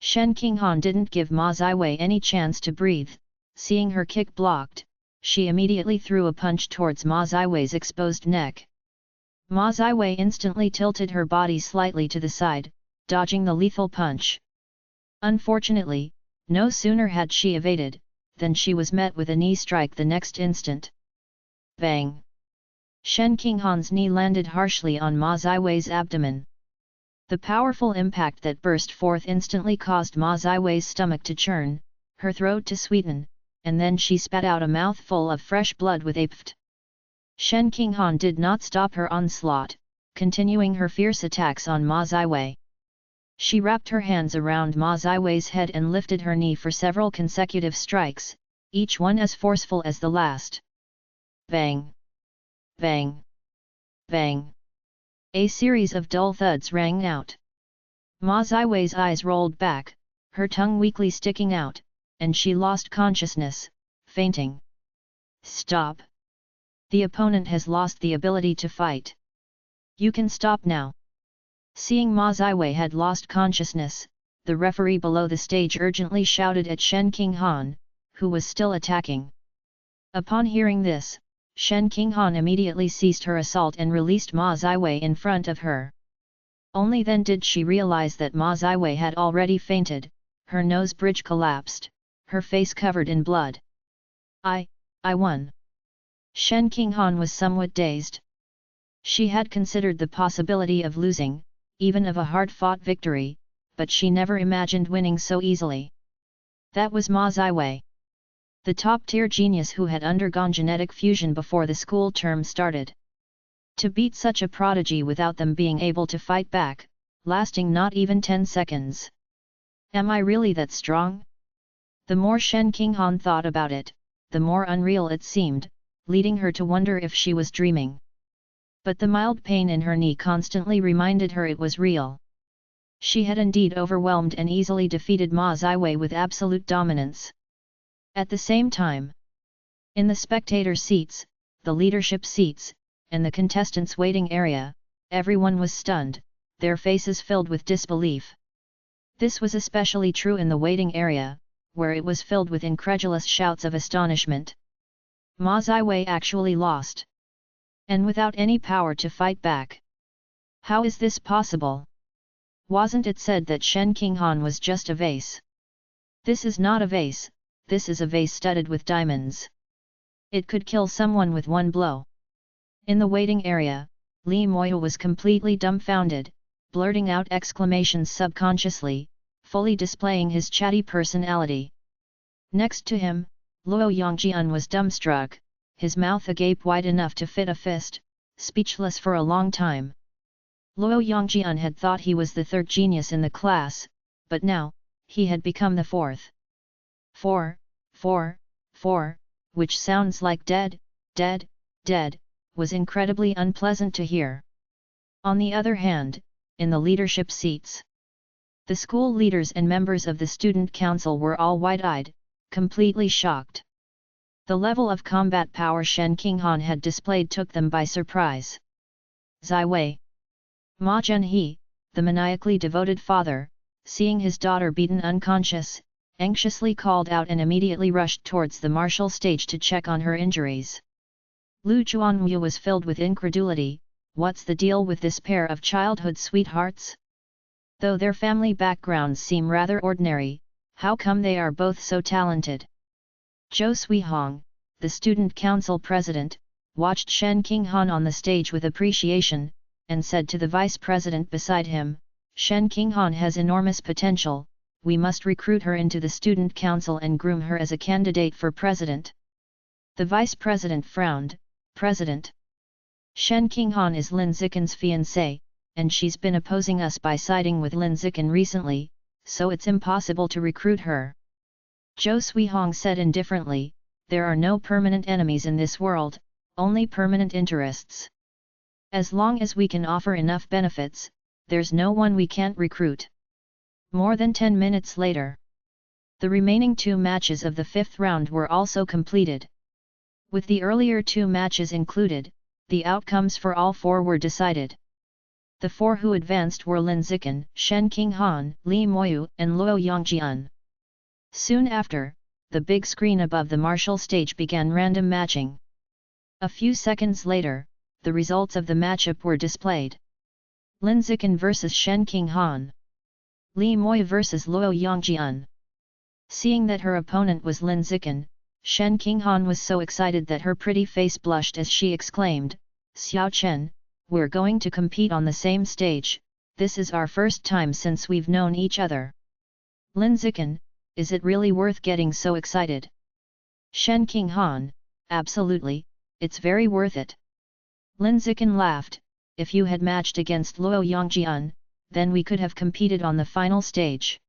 A: Shen Qinghan didn't give Ma Ziwei any chance to breathe. Seeing her kick blocked, she immediately threw a punch towards Ma Ziwei's exposed neck. Ma Ziwei instantly tilted her body slightly to the side, dodging the lethal punch. Unfortunately, no sooner had she evaded, than she was met with a knee strike the next instant. Bang! Shen Qinghan's knee landed harshly on Ma Ziwei's abdomen. The powerful impact that burst forth instantly caused Ma Ziwei's stomach to churn, her throat to sweeten, and then she spat out a mouthful of fresh blood with a pft. Shen Qinghan did not stop her onslaught, continuing her fierce attacks on Ma Ziwei. She wrapped her hands around Ma Ziwei's head and lifted her knee for several consecutive strikes, each one as forceful as the last. Bang! Bang! Bang! A series of dull thuds rang out. Ma Ziwei's eyes rolled back, her tongue weakly sticking out, and she lost consciousness, fainting. Stop! The opponent has lost the ability to fight. You can stop now. Seeing Ma Ziwei had lost consciousness, the referee below the stage urgently shouted at Shen Qinghan, who was still attacking. Upon hearing this, Shen Qinghan immediately ceased her assault and released Ma Ziwei in front of her. Only then did she realize that Ma Ziwei had already fainted, her nose bridge collapsed, her face covered in blood. I won. Shen Qinghan was somewhat dazed. She had considered the possibility of losing, even of a hard-fought victory, but she never imagined winning so easily. That was Ma Ziwei, the top-tier genius who had undergone genetic fusion before the school term started. To beat such a prodigy without them being able to fight back, lasting not even 10 seconds. Am I really that strong? The more Shen Qinghan thought about it, the more unreal it seemed, leading her to wonder if she was dreaming. But the mild pain in her knee constantly reminded her it was real. She had indeed overwhelmed and easily defeated Ma Ziwei with absolute dominance. At the same time, in the spectator seats, the leadership seats, and the contestants' waiting area, everyone was stunned, their faces filled with disbelief. This was especially true in the waiting area, where it was filled with incredulous shouts of astonishment. Ma Ziwei actually lost. And without any power to fight back. How is this possible? Wasn't it said that Shen Qinghan was just a vase? This is not a vase, this is a vase studded with diamonds. It could kill someone with one blow. In the waiting area, Li Moyo was completely dumbfounded, blurting out exclamations subconsciously, fully displaying his chatty personality. Next to him, Luo Yongjian was dumbstruck, his mouth agape wide enough to fit a fist, speechless for a long time. Luo Yongjian had thought he was the third genius in the class, but now, he had become the fourth. 4, which sounds like dead, was incredibly unpleasant to hear. On the other hand, in the leadership seats, the school leaders and members of the student council were all wide-eyed, completely shocked. The level of combat power Shen Qinghan had displayed took them by surprise. Ziwei. Ma Zhenhe, the maniacally devoted father, seeing his daughter beaten unconscious, anxiously called out and immediately rushed towards the martial stage to check on her injuries. Lu Chuanwu was filled with incredulity. What's the deal with this pair of childhood sweethearts? Though their family backgrounds seem rather ordinary, how come they are both so talented? Zhou Suihong, the student council president, watched Shen Qinghan on the stage with appreciation, and said to the vice president beside him, Shen Qinghan has enormous potential, we must recruit her into the student council and groom her as a candidate for president. The vice president frowned, President. Shen Qinghan is Lin Zikan's fiancée, and she's been opposing us by siding with Lin Zikan recently, so it's impossible to recruit her. Zhou Suihong said indifferently, there are no permanent enemies in this world, only permanent interests. As long as we can offer enough benefits, there's no one we can't recruit. More than 10 minutes later, the remaining 2 matches of the 5th round were also completed. With the earlier 2 matches included, the outcomes for all 4 were decided. The 4 who advanced were Lin Zikan, Shen Qinghan, Li Moyu, and Luo Yongjian. Soon after, the big screen above the martial stage began random matching. A few seconds later, the results of the matchup were displayed. Lin Zikan vs Shen Qinghan. Li Moyu vs Luo Yongjian. Seeing that her opponent was Lin Zikan, Shen Qinghan was so excited that her pretty face blushed as she exclaimed, Xiao Chen, we're going to compete on the same stage, this is our first time since we've known each other. Lin Zikan, is it really worth getting so excited? Shen Qinghan, absolutely, it's very worth it. Lin Zikan laughed, if you had matched against Luo Yongjian, then we could have competed on the final stage.